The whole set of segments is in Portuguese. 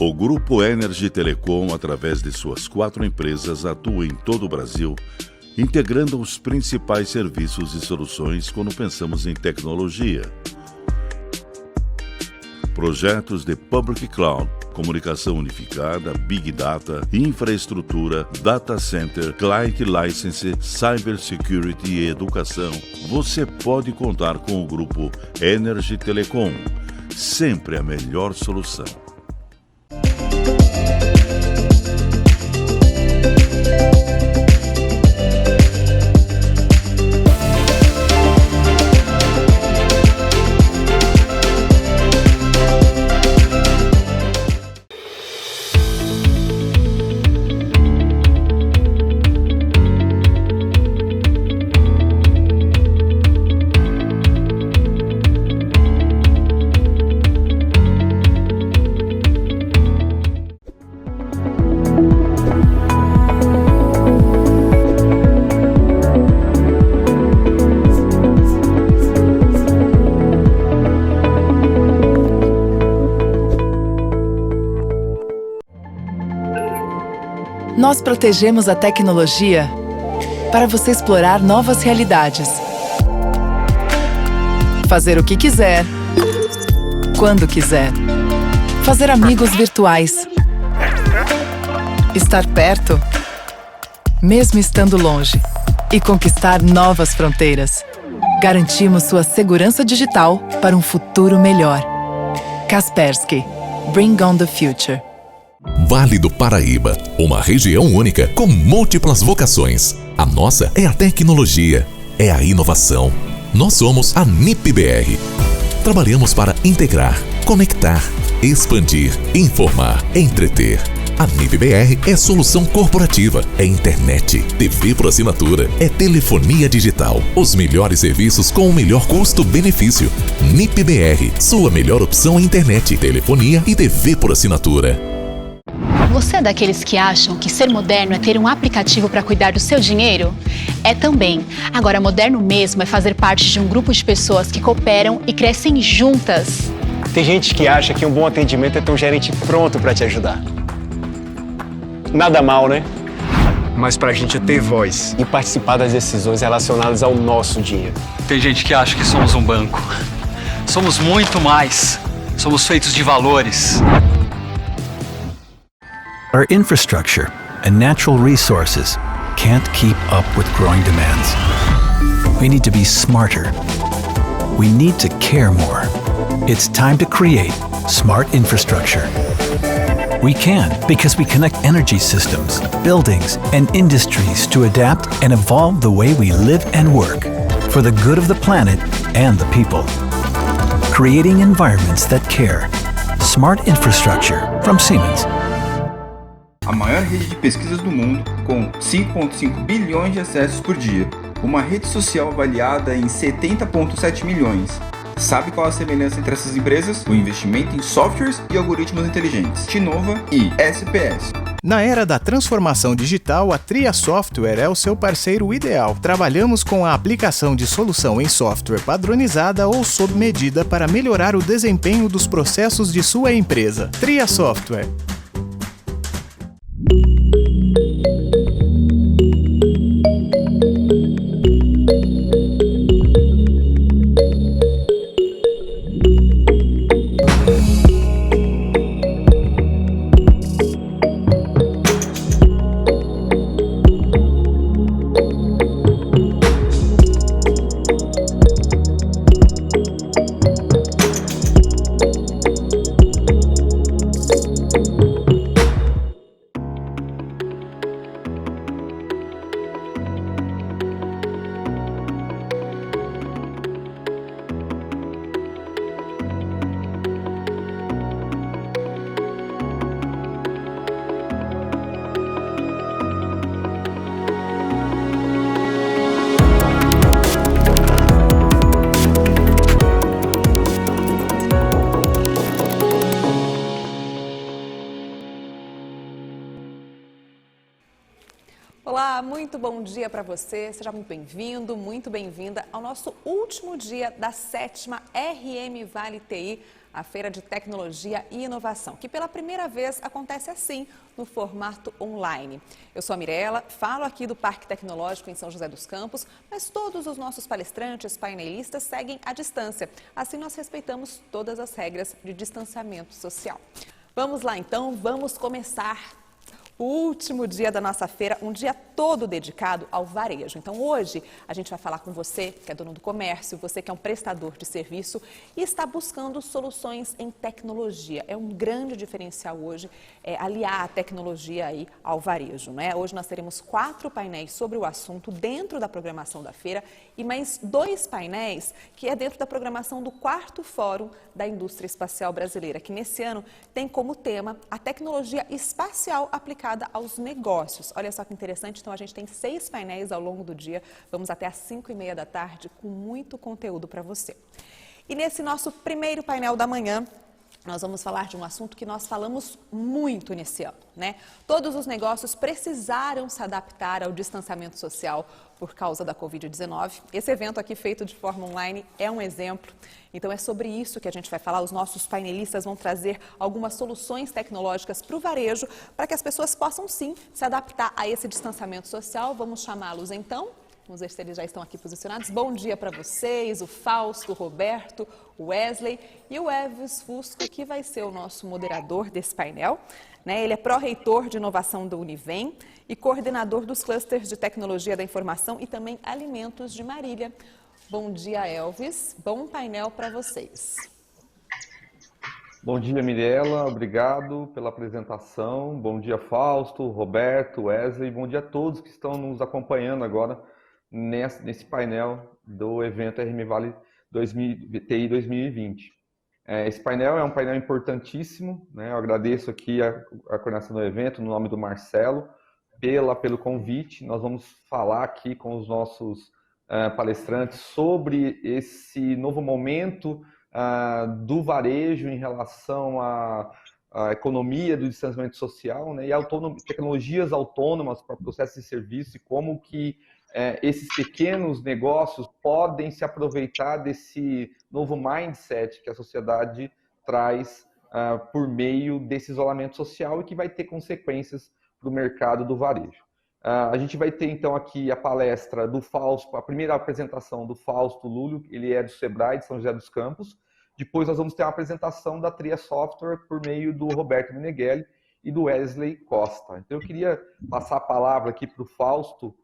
O Grupo Energy Telecom, através de suas 4 empresas, atua em todo o Brasil, integrando os principais serviços e soluções quando pensamos em tecnologia. Projetos de Public Cloud, comunicação unificada, Big Data, infraestrutura, Data Center, Client License, Cybersecurity e educação. Você pode contar com o Grupo Energy Telecom. Sempre a melhor solução. Nós protegemos a tecnologia para você explorar novas realidades. Fazer o que quiser, quando quiser. Fazer amigos virtuais. Estar perto, mesmo estando longe. E conquistar novas fronteiras. Garantimos sua segurança digital para um futuro melhor. Kaspersky. Bring on the future. Vale do Paraíba, uma região única com múltiplas vocações. A nossa é a tecnologia, é a inovação. Nós somos a NIP-BR. Trabalhamos para integrar, conectar, expandir, informar, entreter. A NIP-BR é solução corporativa, é internet, TV por assinatura, é telefonia digital. Os melhores serviços com o melhor custo-benefício. NIP-BR, sua melhor opção em internet, telefonia e TV por assinatura. Você é daqueles que acham que ser moderno é ter um aplicativo para cuidar do seu dinheiro? É também. Agora, moderno mesmo é fazer parte de um grupo de pessoas que cooperam e crescem juntas. Tem gente que acha que um bom atendimento é ter um gerente pronto para te ajudar. Nada mal, né? Mas pra gente ter voz e participar das decisões relacionadas ao nosso dinheiro. Tem gente que acha que somos um banco. Somos muito mais. Somos feitos de valores. Our infrastructure and natural resources can't keep up with growing demands. We need to be smarter. We need to care more. It's time to create smart infrastructure. We can because we connect energy systems, buildings, and industries to adapt and evolve the way we live and work for the good of the planet and the people. Creating environments that care. Smart infrastructure from Siemens. A maior rede de pesquisas do mundo, com 5,5 bilhões de acessos por dia. Uma rede social avaliada em 70,7 milhões. Sabe qual a semelhança entre essas empresas? O investimento em softwares e algoritmos inteligentes. Tinova e SPS. Na era da transformação digital, a Tria Software é o seu parceiro ideal. Trabalhamos com a aplicação de solução em software padronizada ou sob medida para melhorar o desempenho dos processos de sua empresa. Tria Software. Olá, muito bom dia para você. Seja muito bem-vindo, muito bem-vinda ao nosso último dia da 7ª RM Vale TI, a Feira de Tecnologia e Inovação, que pela primeira vez acontece assim, no formato online. Eu sou a Mirella, falo aqui do Parque Tecnológico em São José dos Campos, mas todos os nossos palestrantes, painelistas seguem à distância. Assim nós respeitamos todas as regras de distanciamento social. Vamos lá então, vamos começar o último dia da nossa feira, um dia todo dedicado ao varejo. Então hoje a gente vai falar com você que é dono do comércio, você que é um prestador de serviço e está buscando soluções em tecnologia. É um grande diferencial hoje aliar a tecnologia aí ao varejo, né? Hoje nós teremos 4 painéis sobre o assunto dentro da programação da feira e mais 2 painéis que é dentro da programação do 4º Fórum da Indústria Espacial Brasileira, que nesse ano tem como tema a tecnologia espacial aplicada aos negócios. Olha só que interessante, então a gente tem 6 painéis ao longo do dia, vamos até às 5h30 da tarde com muito conteúdo para você. E nesse nosso primeiro painel da manhã, nós vamos falar de um assunto que nós falamos muito nesse ano, né? Todos os negócios precisaram se adaptar ao distanciamento social por causa da Covid-19. Esse evento aqui feito de forma online é um exemplo. Então é sobre isso que a gente vai falar. Os nossos painelistas vão trazer algumas soluções tecnológicas para o varejo, para que as pessoas possam sim se adaptar a esse distanciamento social. Vamos chamá-los então. Vamos ver se eles já estão aqui posicionados. Bom dia para vocês, o Fausto, o Roberto, o Wesley e o Elvis Fusco, que vai ser o nosso moderador desse painel. Ele é pró-reitor de inovação do Univem e coordenador dos clusters de tecnologia da informação e também alimentos de Marília. Bom dia, Elvis. Bom painel para vocês. Bom dia, Mirella. Obrigado pela apresentação. Bom dia, Fausto, Roberto, Wesley. Bom dia a todos que estão nos acompanhando agora nesse painel do evento RM Vale TI 2020. Esse painel é um painel importantíssimo, né? Eu agradeço aqui a coordenação do evento, no nome do Marcelo, pelo convite. Nós vamos falar aqui com os nossos palestrantes sobre esse novo momento do varejo em relação à economia do distanciamento social, né? E tecnologias autônomas para processos de serviço e como que esses pequenos negócios podem se aproveitar desse novo mindset que a sociedade traz por meio desse isolamento social e que vai ter consequências para o mercado do varejo. A gente vai ter então aqui a palestra do Fausto, a primeira apresentação do Fausto Lúlio, ele é do Sebrae de São José dos Campos. Depois nós vamos ter uma apresentação da Tria Software por meio do Roberto Meneghelli e do Wesley Costa. Então eu queria passar a palavra aqui para o Fausto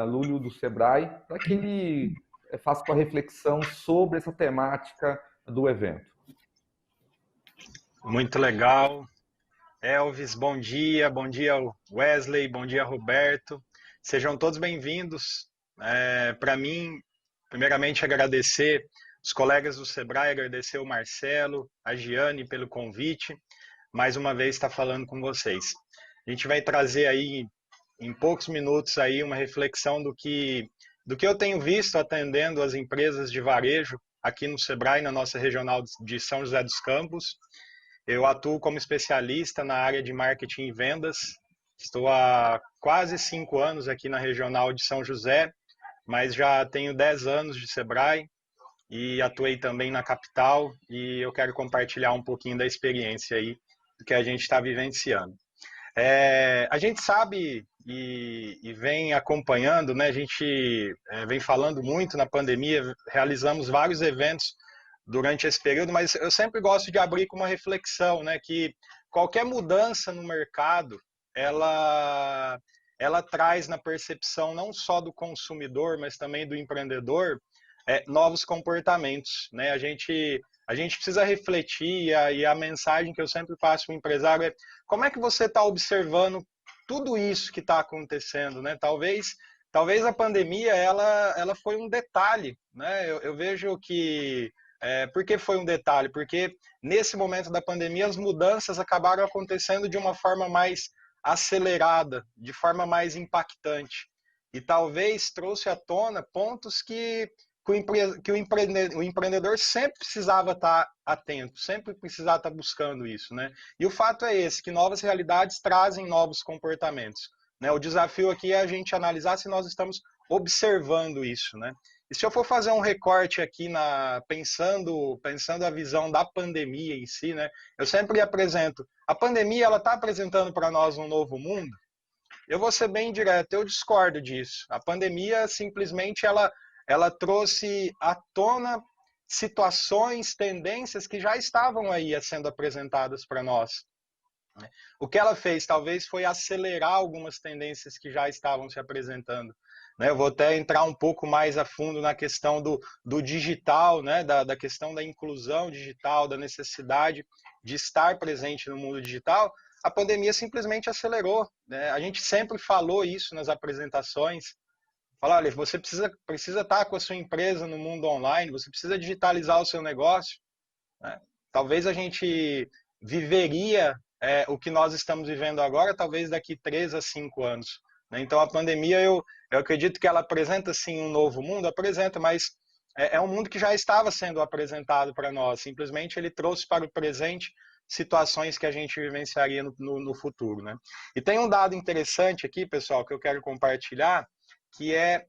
Lúlio do Sebrae, para que ele faça uma reflexão sobre essa temática do evento. Muito legal. Elvis, bom dia Wesley, bom dia Roberto. Sejam todos bem-vindos. Para mim, primeiramente agradecer os colegas do Sebrae, agradecer o Marcelo, a Giane pelo convite. Mais uma vez estar falando com vocês. A gente vai trazer aí em poucos minutos aí uma reflexão do que eu tenho visto atendendo as empresas de varejo aqui no Sebrae, na nossa regional de São José dos Campos. Eu atuo como especialista na área de marketing e vendas. Estou há quase 5 anos aqui na regional de São José, mas já tenho 10 anos de Sebrae e atuei também na capital e eu quero compartilhar um pouquinho da experiência aí do que a gente está vivenciando. A gente sabe e vem acompanhando, né? A gente vem falando muito na pandemia, realizamos vários eventos durante esse período, mas eu sempre gosto de abrir com uma reflexão, né? Que qualquer mudança no mercado, ela traz na percepção não só do consumidor, mas também do empreendedor, novos comportamentos, né? A gente precisa refletir e a mensagem que eu sempre passo para o empresário é como é que você está observando tudo isso que está acontecendo, né? Talvez a pandemia ela foi um detalhe, né? Eu vejo que por que foi um detalhe? Porque nesse momento da pandemia as mudanças acabaram acontecendo de uma forma mais acelerada, de forma mais impactante e talvez trouxe à tona pontos que o empreendedor sempre precisava estar atento, sempre precisava estar buscando isso, né? E o fato é esse, que novas realidades trazem novos comportamentos, né? O desafio aqui é a gente analisar se nós estamos observando isso, né? E se eu for fazer um recorte aqui pensando a visão da pandemia em si, né? Eu sempre apresento, a pandemia ela está apresentando para nós um novo mundo. Eu vou ser bem direto, eu discordo disso. A pandemia simplesmente ela trouxe à tona situações, tendências que já estavam aí sendo apresentadas para nós. O que ela fez talvez foi acelerar algumas tendências que já estavam se apresentando. Eu vou até entrar um pouco mais a fundo na questão do digital, né? da questão da inclusão digital, da necessidade de estar presente no mundo digital. A pandemia simplesmente acelerou. Né? A gente sempre falou isso nas apresentações. Fala, olha, você precisa estar com a sua empresa no mundo online, você precisa digitalizar o seu negócio. Né? Talvez a gente viveria o que nós estamos vivendo agora, talvez daqui 3 a 5 anos. Né? Então a pandemia, eu acredito que ela apresenta sim um novo mundo, apresenta, mas é um mundo que já estava sendo apresentado para nós. Simplesmente ele trouxe para o presente situações que a gente vivenciaria no futuro. Né? E tem um dado interessante aqui, pessoal, que eu quero compartilhar, que é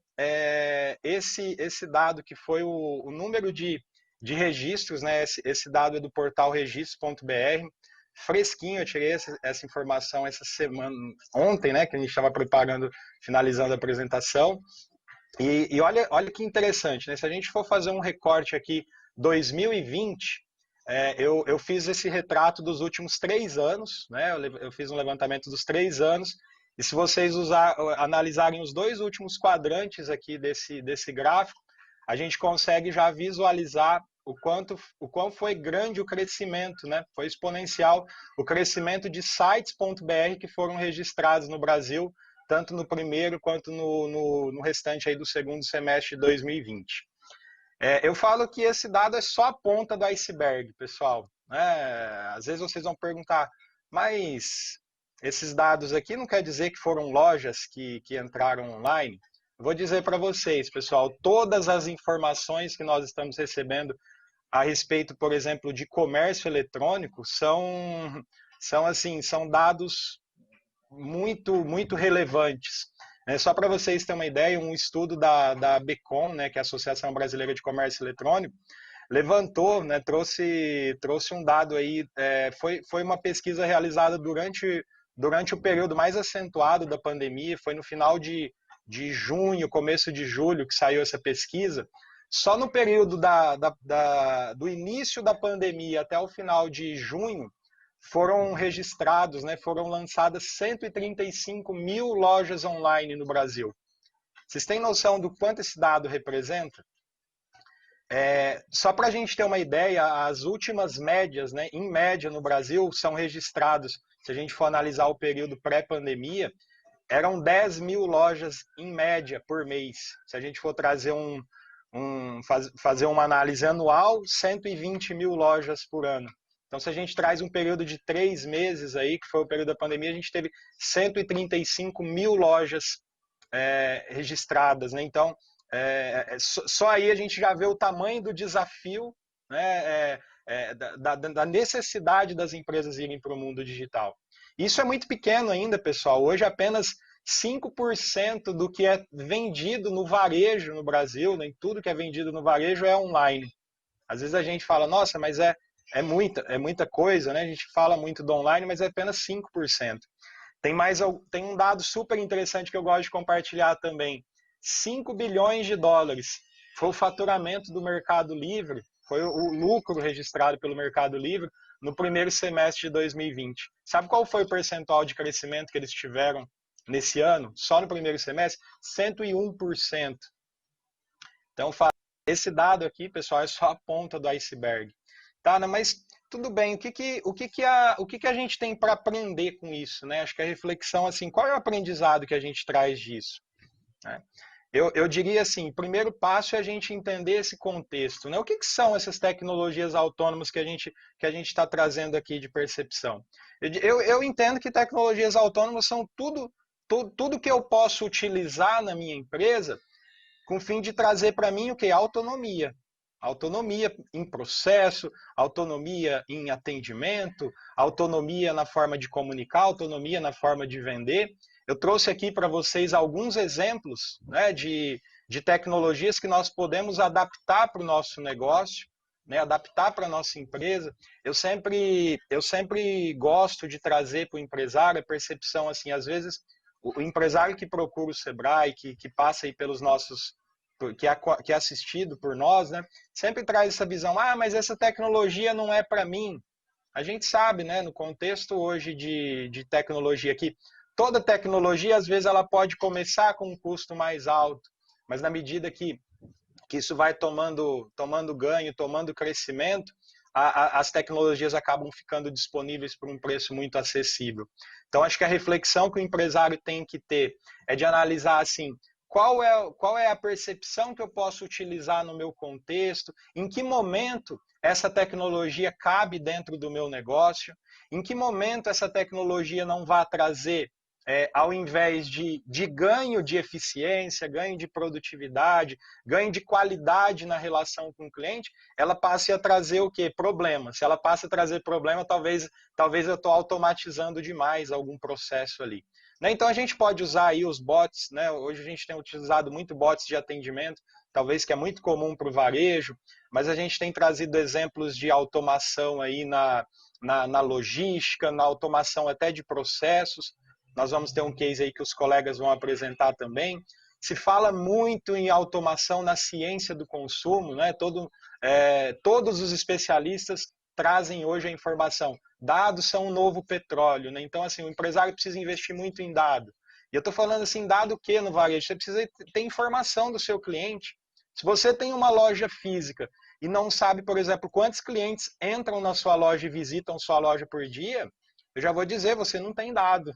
esse dado que foi o número de registros, né? Esse dado é do portal registros.br, fresquinho, eu tirei essa informação essa semana, ontem, né, que a gente estava finalizando a apresentação, e olha que interessante, né? Se a gente for fazer um recorte aqui, 2020, eu fiz esse retrato dos últimos 3 anos, né? Eu fiz um levantamento dos 3 anos, e se vocês analisarem os 2 últimos quadrantes aqui desse gráfico, a gente consegue já visualizar o quão foi grande o crescimento, né? Foi exponencial o crescimento de sites.br que foram registrados no Brasil, tanto no primeiro quanto no restante aí do segundo semestre de 2020. Eu falo que esse dado é só a ponta do iceberg, pessoal. Às vezes vocês vão perguntar, mas esses dados aqui não quer dizer que foram lojas que entraram online? Vou dizer para vocês, pessoal, todas as informações que nós estamos recebendo a respeito, por exemplo, de comércio eletrônico são dados muito, muito relevantes. Só para vocês terem uma ideia, um estudo da BECOM, né, que é a Associação Brasileira de Comércio Eletrônico, levantou, né, trouxe um dado aí, foi uma pesquisa realizada durante o período mais acentuado da pandemia, foi no final de junho, começo de julho que saiu essa pesquisa. Só no período do início da pandemia até o final de junho, foram registrados, né, foram lançadas 135 mil lojas online no Brasil. Vocês têm noção do quanto esse dado representa? Só para a gente ter uma ideia, as últimas médias, né, em média no Brasil, são registrados, se a gente for analisar o período pré-pandemia, eram 10 mil lojas em média por mês. Se a gente for trazer fazer uma análise anual, 120 mil lojas por ano. Então, se a gente traz um período de 3 meses aí, que foi o período da pandemia, a gente teve 135 mil lojas registradas, né? Então, só aí a gente já vê o tamanho do desafio, né, da necessidade das empresas irem para o mundo digital. Isso é muito pequeno ainda, pessoal. Hoje apenas 5% do que é vendido no varejo no Brasil, nem tudo que é vendido no varejo é online. Às vezes a gente fala, nossa, mas é muita coisa, né? A gente fala muito do online, mas é apenas 5%. Tem um dado super interessante que eu gosto de compartilhar também. 5 bilhões de dólares foi o faturamento do Mercado Livre, foi o lucro registrado pelo Mercado Livre no primeiro semestre de 2020. Sabe qual foi o percentual de crescimento que eles tiveram nesse ano? Só no primeiro semestre? 101%. Então, esse dado aqui, pessoal, é só a ponta do iceberg. Tá, né? Mas tudo bem, o que a gente tem para aprender com isso? Né? Acho que a reflexão, assim, qual é o aprendizado que a gente traz disso? Né? Eu diria assim, o primeiro passo é a gente entender esse contexto. Né? O que são essas tecnologias autônomas que a gente está trazendo aqui de percepção? Eu entendo que tecnologias autônomas são tudo que eu posso utilizar na minha empresa com o fim de trazer para mim o que? Autonomia. Autonomia em processo, autonomia em atendimento, autonomia na forma de comunicar, autonomia na forma de vender. Eu trouxe aqui para vocês alguns exemplos, né, de de tecnologias que nós podemos adaptar para o nosso negócio, né, adaptar para a nossa empresa. Eu sempre gosto de trazer para o empresário a percepção, assim, às vezes, o empresário que procura o Sebrae, que passa aí pelos nossos, que é assistido por nós, né, sempre traz essa visão, mas essa tecnologia não é para mim. A gente sabe, né, no contexto hoje de tecnologia aqui, toda tecnologia, às vezes, ela pode começar com um custo mais alto, mas na medida que isso vai tomando ganho, tomando crescimento, as tecnologias acabam ficando disponíveis por um preço muito acessível. Então, acho que a reflexão que o empresário tem que ter é de analisar, assim, qual é a percepção que eu posso utilizar no meu contexto, em que momento essa tecnologia cabe dentro do meu negócio, em que momento essa tecnologia não vai trazer, ao invés de ganho de eficiência, ganho de produtividade, ganho de qualidade na relação com o cliente, ela passe a trazer o quê? Problema. Se ela passa a trazer problema, talvez eu estou automatizando demais algum processo ali. Né? Então a gente pode usar aí os bots, né? Hoje a gente tem utilizado muito bots de atendimento, talvez que é muito comum para o varejo, mas a gente tem trazido exemplos de automação aí na logística, na automação até de processos. Nós vamos ter um case aí que os colegas vão apresentar também. Se fala muito em automação na ciência do consumo, né? Todos os especialistas trazem hoje a informação. Dados são um novo petróleo, né? Então, assim, o empresário precisa investir muito em dado. E eu estou falando assim, dado o quê no varejo? Você precisa ter informação do seu cliente. Se você tem uma loja física e não sabe, por exemplo, quantos clientes entram na sua loja e visitam sua loja por dia, eu já vou dizer, você não tem dado.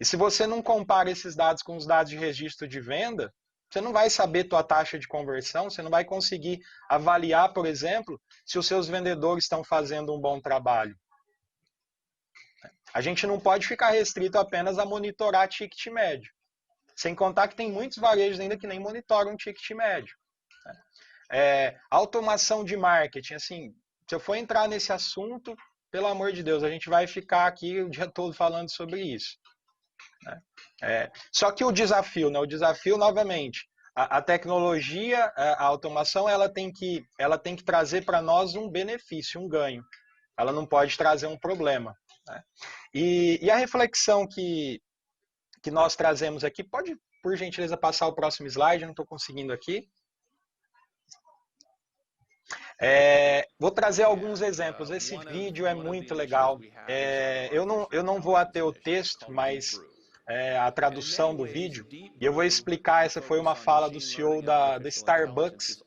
E se você não compara esses dados com os dados de registro de venda, você não vai saber tua taxa de conversão, você não vai conseguir avaliar, por exemplo, se os seus vendedores estão fazendo um bom trabalho. A gente não pode ficar restrito apenas a monitorar ticket médio. Sem contar que tem muitos varejos ainda que nem monitoram ticket médio. Automação de marketing, assim, se eu for entrar nesse assunto, pelo amor de Deus, a gente vai ficar aqui o dia todo falando sobre isso. Só que o desafio, novamente, a tecnologia, a automação, ela tem que trazer para nós um benefício, um ganho. Ela não pode trazer um problema. Né? E a reflexão que nós trazemos aqui, pode, por gentileza, passar o próximo slide, eu não estou conseguindo aqui. Vou trazer alguns exemplos. Esse vídeo é muito legal. Eu não vou até o texto, mas a tradução do vídeo, e eu vou explicar, essa foi uma fala do CEO da Starbucks.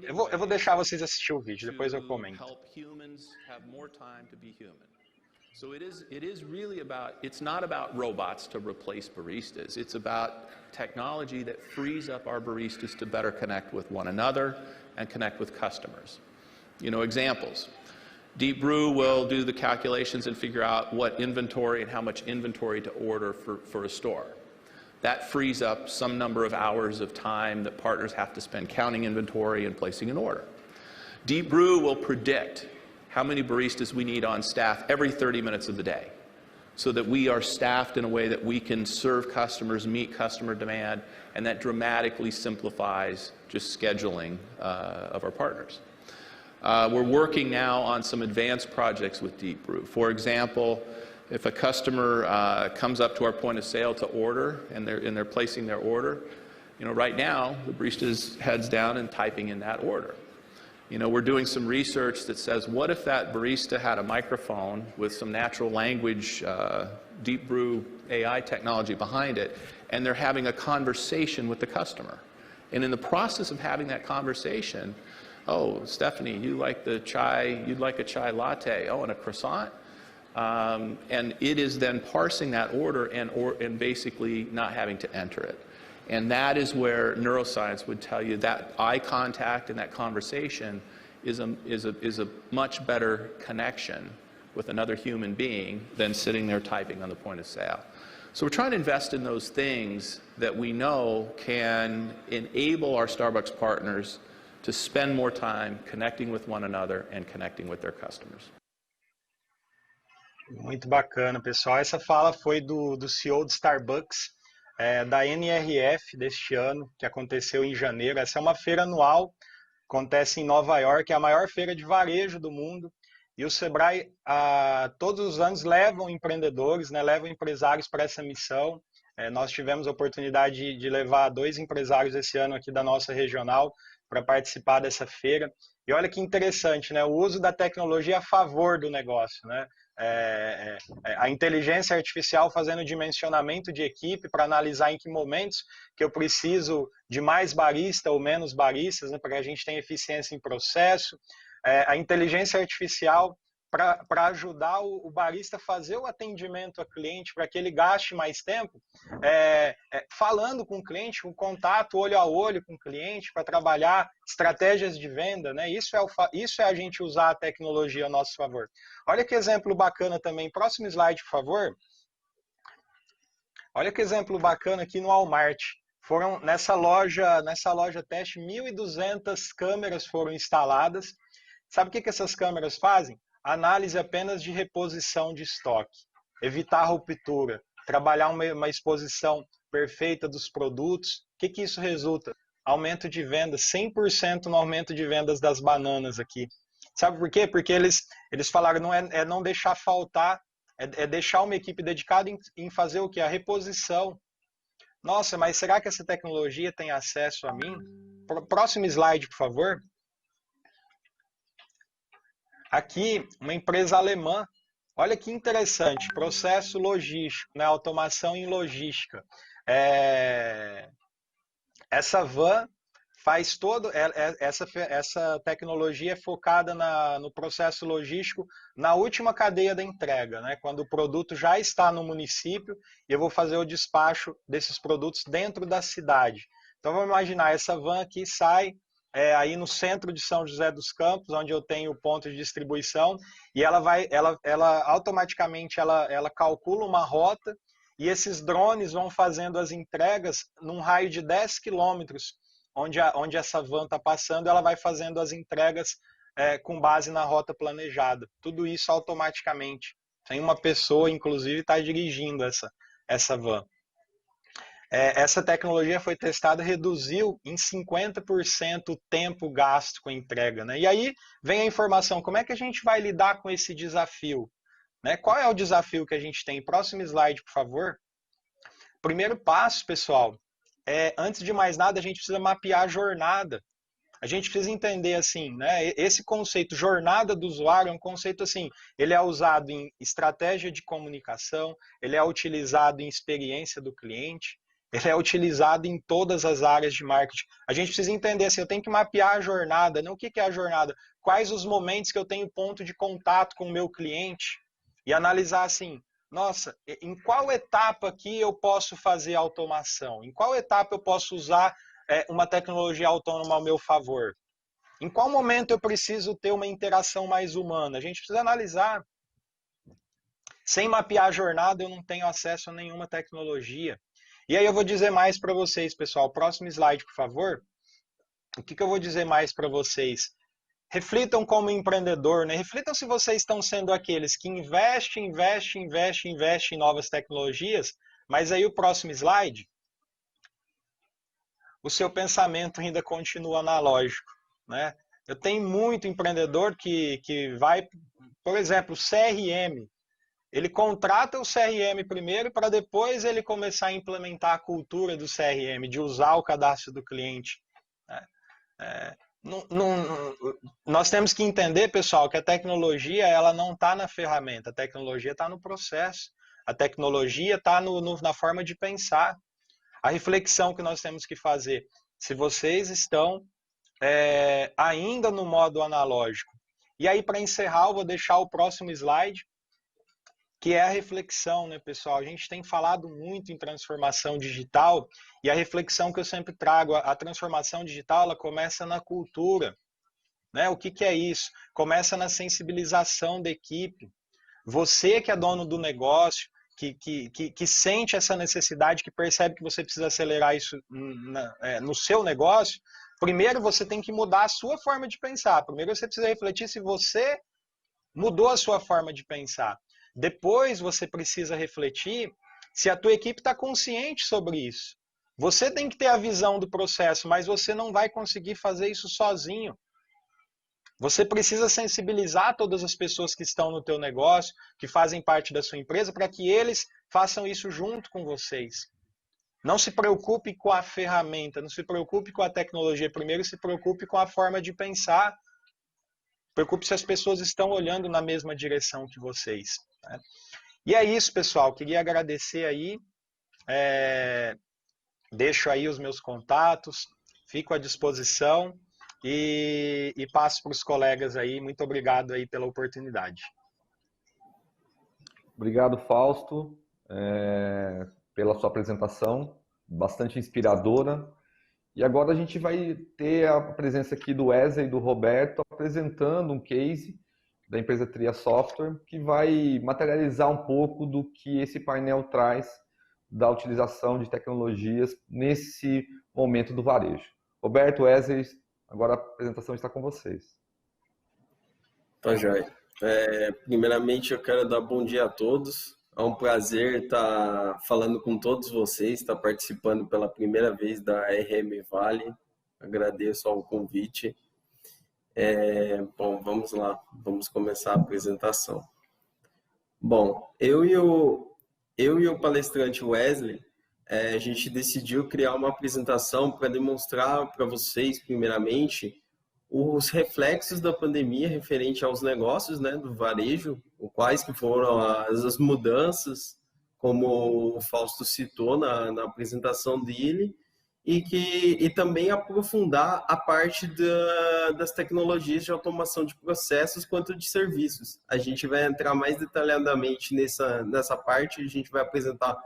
Eu vou deixar vocês assistir o vídeo, depois eu comento. So it is really about, it's not about robots to replace baristas. It's about technology that frees up our baristas to better connect with one another and connect with customers. You know, examples. Deep Brew will do the calculations and figure out what inventory and how much inventory to order for a store. That frees up some number of hours of time that partners have to spend counting inventory and placing an order. Deep Brew will predict how many baristas we need on staff every 30 minutes of the day, so that we are staffed in a way that we can serve customers, meet customer demand, and that dramatically simplifies just scheduling of our partners. We're working now on some advanced projects with Deep Brew. For example, if a customer comes up to our point of sale to order and they're placing their order, you know, right now the barista's heads down and typing in that order. You know, we're doing some research that says, what if that barista had a microphone with some natural language, Deep Brew AI technology behind it, and they're having a conversation with the customer. And in the process of having that conversation, oh, Stephanie, you like the chai, you'd like a chai latte, oh, and a croissant? And it is then parsing that order and basically not having to enter it. And that is where neuroscience would tell you that eye contact and that conversation is a much better connection with another human being than sitting there typing on the point of sale. So we're trying to invest in those things that we know can enable our Starbucks partners to spend more time connecting with one another and connecting with their customers. Muito bacana, pessoal. Essa fala foi do CEO de Starbucks. da NRF deste ano, que aconteceu em janeiro. Essa é uma feira anual, acontece em Nova York, é a maior feira de varejo do mundo. E o Sebrae, todos os anos, levam empreendedores, né, levam empresários para essa missão. Nós tivemos a oportunidade de levar 2 empresários esse ano aqui da nossa regional para participar dessa feira. E olha que interessante, né, o uso da tecnologia a favor do negócio, né? A inteligência artificial fazendo dimensionamento de equipe para analisar em que momentos que eu preciso de mais barista ou menos baristas, né, para que a gente tenha eficiência em processo. A inteligência artificial para ajudar o barista a fazer o atendimento ao cliente, para que ele gaste mais tempo falando com o cliente, com contato olho a olho com o cliente, para trabalhar estratégias de venda, né? Isso é a gente usar a tecnologia a nosso favor. Olha que exemplo bacana também. Próximo slide, por favor. Olha que exemplo bacana aqui no Walmart. Foram nessa loja teste, 1.200 câmeras foram instaladas. Sabe o que essas câmeras fazem? Análise apenas de reposição de estoque, evitar ruptura, trabalhar uma exposição perfeita dos produtos. O que isso resulta? Aumento de vendas, 100% no aumento de vendas das bananas aqui. Sabe por quê? Porque eles falaram, não deixar faltar, é deixar uma equipe dedicada em fazer o quê? A reposição. Nossa, mas será que essa tecnologia tem acesso a mim? Próximo slide, por favor. Aqui, uma empresa alemã, olha que interessante, processo logístico, né, automação em logística. Essa van faz essa tecnologia é focada no processo logístico na última cadeia da entrega, né, quando o produto já está no município e eu vou fazer o despacho desses produtos dentro da cidade. Então, vamos imaginar, essa van aqui sai aí no centro de São José dos Campos, onde eu tenho o ponto de distribuição, e ela automaticamente ela calcula uma rota, e esses drones vão fazendo as entregas num raio de 10 quilômetros, onde essa van está passando, ela vai fazendo as entregas com base na rota planejada. Tudo isso automaticamente. Sem uma pessoa, inclusive, está dirigindo essa van. Essa tecnologia foi testada, reduziu em 50% o tempo gasto com a entrega, né? E aí vem a informação, como é que a gente vai lidar com esse desafio? Né? Qual é o desafio que a gente tem? Próximo slide, por favor. Primeiro passo, pessoal, antes de mais nada, a gente precisa mapear a jornada. A gente precisa entender assim, né? Esse conceito jornada do usuário é um conceito assim, ele é usado em estratégia de comunicação, ele é utilizado em experiência do cliente, ele é utilizado em todas as áreas de marketing. A gente precisa entender assim, eu tenho que mapear a jornada, né? O que é a jornada? Quais os momentos que eu tenho ponto de contato com o meu cliente? E analisar assim, nossa, em qual etapa aqui eu posso fazer automação? Em qual etapa eu posso usar uma tecnologia autônoma ao meu favor? Em qual momento eu preciso ter uma interação mais humana? A gente precisa analisar. Sem mapear a jornada, eu não tenho acesso a nenhuma tecnologia. E aí eu vou dizer mais para vocês, pessoal. Próximo slide, por favor. O que eu vou dizer mais para vocês? Reflitam como empreendedor, né? Reflitam se vocês estão sendo aqueles que investem em novas tecnologias, mas aí o próximo slide, o seu pensamento ainda continua analógico, né? Eu tenho muito empreendedor que vai, por exemplo, CRM. Ele contrata o CRM primeiro para depois ele começar a implementar a cultura do CRM, de usar o cadastro do cliente. Nós temos que entender, pessoal, que a tecnologia ela não está na ferramenta, a tecnologia está no processo, a tecnologia está na forma de pensar. A reflexão que nós temos que fazer, se vocês estão ainda no modo analógico. E aí, para encerrar, eu vou deixar o próximo slide, que é a reflexão, né, pessoal? A gente tem falado muito em transformação digital e a reflexão que eu sempre trago, a transformação digital, ela começa na cultura, né? O que é isso? Começa na sensibilização da equipe. Você que é dono do negócio, que sente essa necessidade, que percebe que você precisa acelerar isso no seu negócio, primeiro você tem que mudar a sua forma de pensar. Primeiro você precisa refletir se você mudou a sua forma de pensar. Depois você precisa refletir se a tua equipe está consciente sobre isso. Você tem que ter a visão do processo, mas você não vai conseguir fazer isso sozinho. Você precisa sensibilizar todas as pessoas que estão no teu negócio, que fazem parte da sua empresa, para que eles façam isso junto com vocês. Não se preocupe com a ferramenta, não se preocupe com a tecnologia. Primeiro se preocupe com a forma de pensar. Preocupe se as pessoas estão olhando na mesma direção que vocês. Né? E é isso, pessoal. Queria agradecer aí. Deixo aí os meus contatos. Fico à disposição. E passo para os colegas aí. Muito obrigado aí pela oportunidade. Obrigado, Fausto, pela sua apresentação, bastante inspiradora. E agora a gente vai ter a presença aqui do Wesley e do Roberto apresentando um case da empresa Tria Software que vai materializar um pouco do que esse painel traz da utilização de tecnologias nesse momento do varejo. Roberto, Wesley, agora a apresentação está com vocês. Tá joia. Primeiramente, eu quero dar bom dia a todos. É um prazer estar falando com todos vocês, estar participando pela primeira vez da RM Vale. Agradeço ao convite. Bom, vamos lá, vamos começar a apresentação. Bom, eu e o palestrante Wesley, a gente decidiu criar uma apresentação para demonstrar para vocês, primeiramente, os reflexos da pandemia referente aos negócios, né, do varejo, quais que foram as mudanças, como o Fausto citou na apresentação dele, e também aprofundar a parte das tecnologias de automação de processos quanto de serviços. A gente vai entrar mais detalhadamente nessa parte, a gente vai apresentar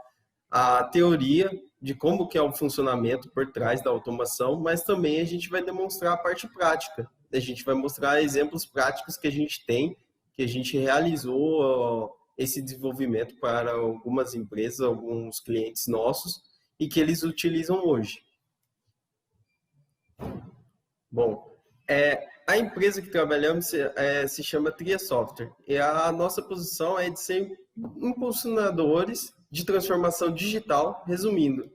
a teoria de como que é o funcionamento por trás da automação, mas também a gente vai demonstrar a parte prática. A gente vai mostrar exemplos práticos que a gente tem, que a gente realizou esse desenvolvimento para algumas empresas, alguns clientes nossos, e que eles utilizam hoje. Bom, a empresa que trabalhamos se chama Tria Software, e a nossa posição é de ser impulsionadores de transformação digital. Resumindo,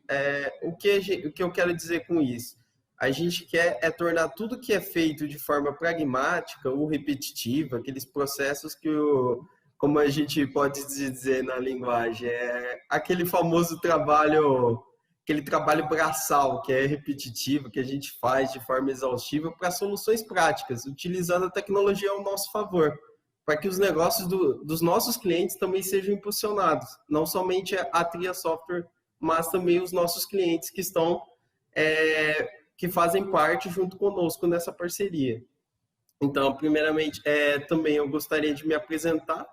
o que eu quero dizer com isso? A gente quer tornar tudo que é feito de forma pragmática ou repetitiva, aqueles processos que, como a gente pode dizer na linguagem, aquele famoso trabalho, aquele trabalho braçal, que é repetitivo, que a gente faz de forma exaustiva, para soluções práticas, utilizando a tecnologia ao nosso favor, para que os negócios dos nossos clientes também sejam impulsionados. Não somente a Tria Software, mas também os nossos clientes que estão, que fazem parte junto conosco nessa parceria. Então, primeiramente, também eu gostaria de me apresentar.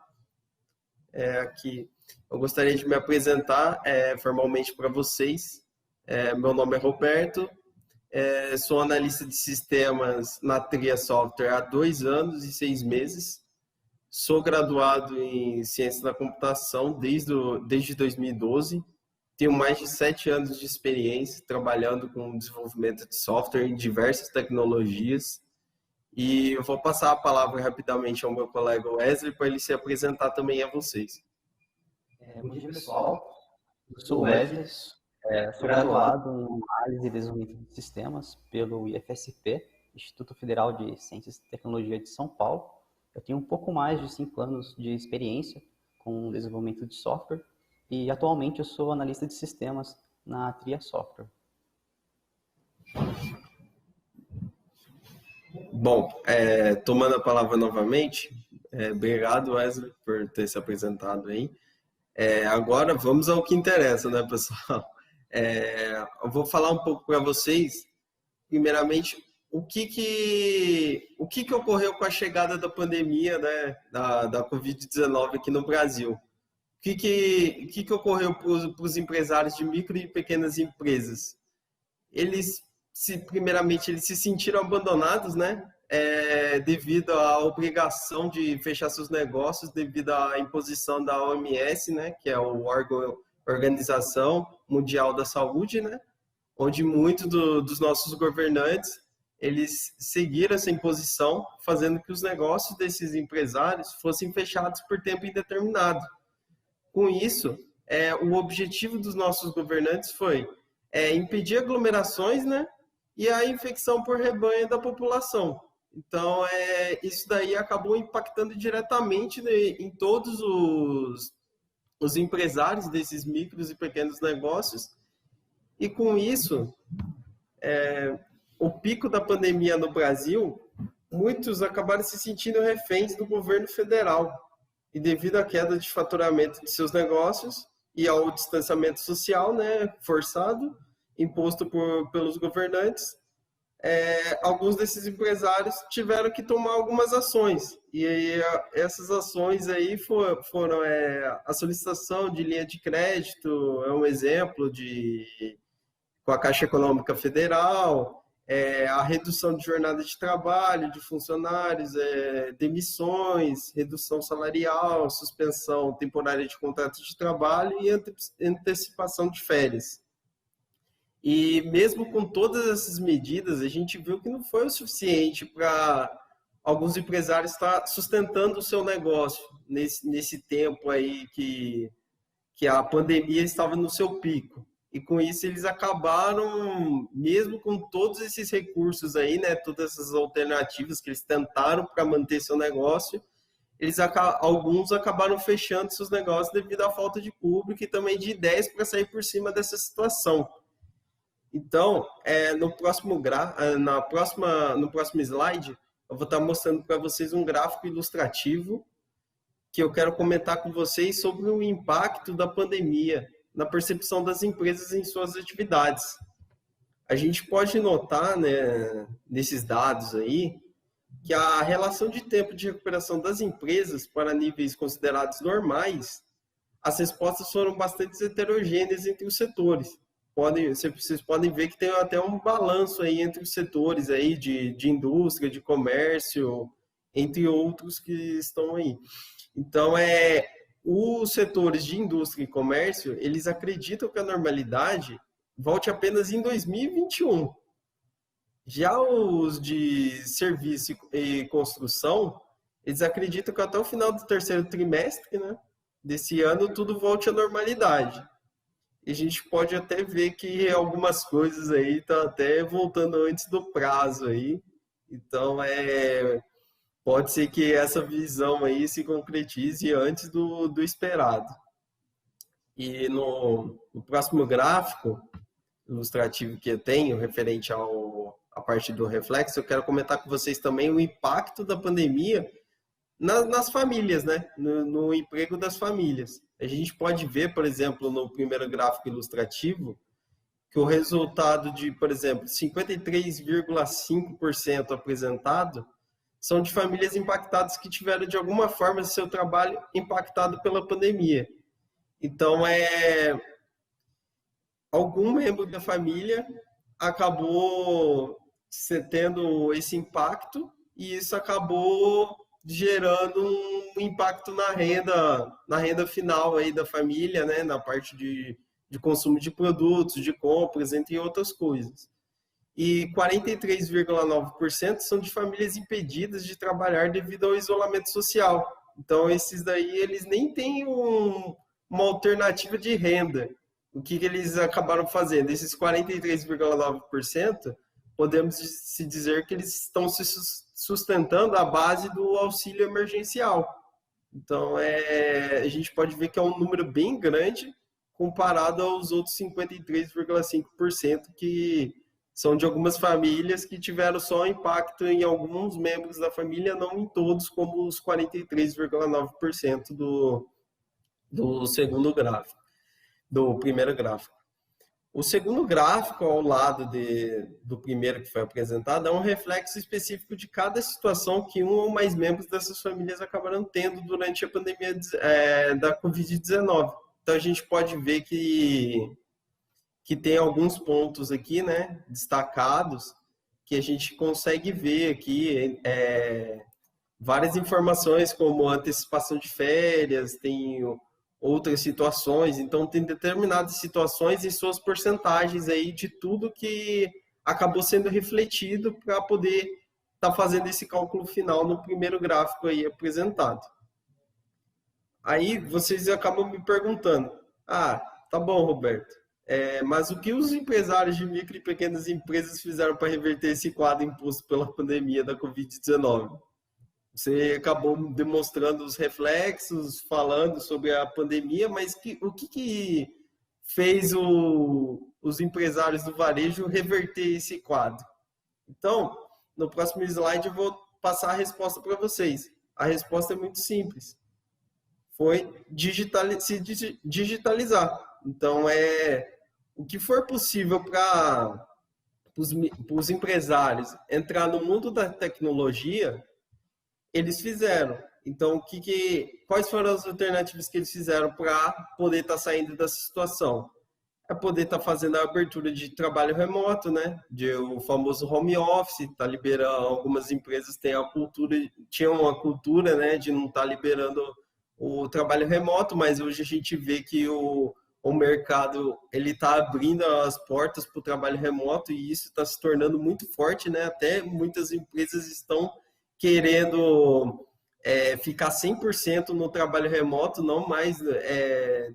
Eu gostaria de me apresentar formalmente para vocês. Meu nome é Roberto, sou analista de sistemas na Tria Software há 2 anos e 6 meses. Sou graduado em Ciência da Computação desde 2012. Tenho mais de 7 anos de experiência trabalhando com desenvolvimento de software em diversas tecnologias. E eu vou passar a palavra rapidamente ao meu colega Wesley para ele se apresentar também a vocês. Bom dia, pessoal. Eu sou o Wesley, sou graduado em Análise e Desenvolvimento de Sistemas pelo IFSP, Instituto Federal de Ciências e Tecnologia de São Paulo. Eu tenho um pouco mais de 5 anos de experiência com desenvolvimento de software e atualmente eu sou analista de sistemas na Tria Software. Bom, tomando a palavra novamente, obrigado, Wesley, por ter se apresentado aí. Agora vamos ao que interessa, né, pessoal? Eu vou falar um pouco para vocês, primeiramente, o que ocorreu com a chegada da pandemia, né, da Covid-19 aqui no Brasil. O que ocorreu para os empresários de micro e pequenas empresas? Primeiramente, eles se sentiram abandonados, né, devido à obrigação de fechar seus negócios, devido à imposição da OMS, né, que é o órgão Organização Mundial da Saúde, né, onde muitos dos nossos governantes eles seguiram essa imposição, fazendo que os negócios desses empresários fossem fechados por tempo indeterminado. Com isso, o objetivo dos nossos governantes foi impedir aglomerações, né, e a infecção por rebanho da população. Então, isso daí acabou impactando diretamente, né, em todos os empresários desses micros e pequenos negócios. E com isso, o pico da pandemia no Brasil, muitos acabaram se sentindo reféns do governo federal. E devido à queda de faturamento de seus negócios e ao distanciamento social, né, forçado, imposto pelos governantes, alguns desses empresários tiveram que tomar algumas ações. E aí, essas ações aí foram a solicitação de linha de crédito, é um exemplo com a Caixa Econômica Federal, a redução de jornada de trabalho de funcionários, demissões, redução salarial, suspensão temporária de contrato de trabalho e antecipação de férias. E mesmo com todas essas medidas, a gente viu que não foi o suficiente para alguns empresários estar sustentando o seu negócio nesse tempo aí que a pandemia estava no seu pico. E com isso eles acabaram, mesmo com todos esses recursos aí, né, todas essas alternativas que eles tentaram para manter seu negócio, alguns acabaram fechando seus negócios devido à falta de público e também de ideias para sair por cima dessa situação. Então, no próximo slide, eu vou estar mostrando para vocês um gráfico ilustrativo que eu quero comentar com vocês sobre o impacto da pandemia na percepção das empresas em suas atividades. A gente pode notar, né, nesses dados aí, que a relação de tempo de recuperação das empresas para níveis considerados normais, as respostas foram bastante heterogêneas entre os setores. Vocês podem ver que tem até um balanço aí entre os setores aí de indústria, de comércio, entre outros que estão aí. Então, os setores de indústria e comércio, eles acreditam que a normalidade volte apenas em 2021. Já os de serviço e construção, eles acreditam que até o final do terceiro trimestre, né, desse ano tudo volte à normalidade. E a gente pode até ver que algumas coisas aí estão até voltando antes do prazo aí. Então, pode ser que essa visão aí se concretize antes do esperado. E no próximo gráfico ilustrativo que eu tenho, referente à parte do reflexo, eu quero comentar com vocês também o impacto da pandemia nas famílias, né? No emprego das famílias. A gente pode ver, por exemplo, no primeiro gráfico ilustrativo, que o resultado de, por exemplo, 53,5% apresentado são de famílias impactadas que tiveram, de alguma forma, seu trabalho impactado pela pandemia. Então, algum membro da família acabou tendo esse impacto e isso acabou gerando um impacto na renda final aí da família, né, na parte de consumo de produtos, de compras, entre outras coisas. E 43,9% são de famílias impedidas de trabalhar devido ao isolamento social. Então, esses daí, eles nem têm uma alternativa de renda. O que eles acabaram fazendo? Esses 43,9%, podemos se dizer que eles estão se sustentando à base do auxílio emergencial. Então, a gente pode ver que é um número bem grande comparado aos outros 53,5% que são de algumas famílias que tiveram só impacto em alguns membros da família, não em todos, como os 43,9% do segundo gráfico, do primeiro gráfico. O segundo gráfico, ao lado do primeiro que foi apresentado, é um reflexo específico de cada situação que um ou mais membros dessas famílias acabaram tendo durante a pandemia da Covid-19. Então, a gente pode ver que tem alguns pontos aqui, né, destacados, que a gente consegue ver aqui várias informações, como antecipação de férias, tem outras situações, então tem determinadas situações e suas porcentagens aí de tudo que acabou sendo refletido para poder estar fazendo esse cálculo final no primeiro gráfico aí apresentado. Aí vocês acabam me perguntando, Ah, tá bom, Roberto. Mas o que os empresários de micro e pequenas empresas fizeram para reverter esse quadro imposto pela pandemia da Covid-19? Você acabou demonstrando os reflexos, falando sobre a pandemia, mas o que fez os empresários do varejo reverter esse quadro? Então, no próximo slide eu vou passar a resposta para vocês. A resposta é muito simples. Foi se digitalizar. Então, o que for possível para os empresários entrar no mundo da tecnologia, eles fizeram. Então, quais foram as alternativas que eles fizeram para poder estar saindo dessa situação? Poder estar fazendo a abertura de trabalho remoto, né? O famoso home office, tá liberando. Algumas empresas tinham uma cultura, né, de não estar liberando o trabalho remoto, mas hoje a gente vê que o mercado ele está abrindo as portas para o trabalho remoto e isso está se tornando muito forte, né? Até muitas empresas estão querendo ficar 100% no trabalho remoto, não mais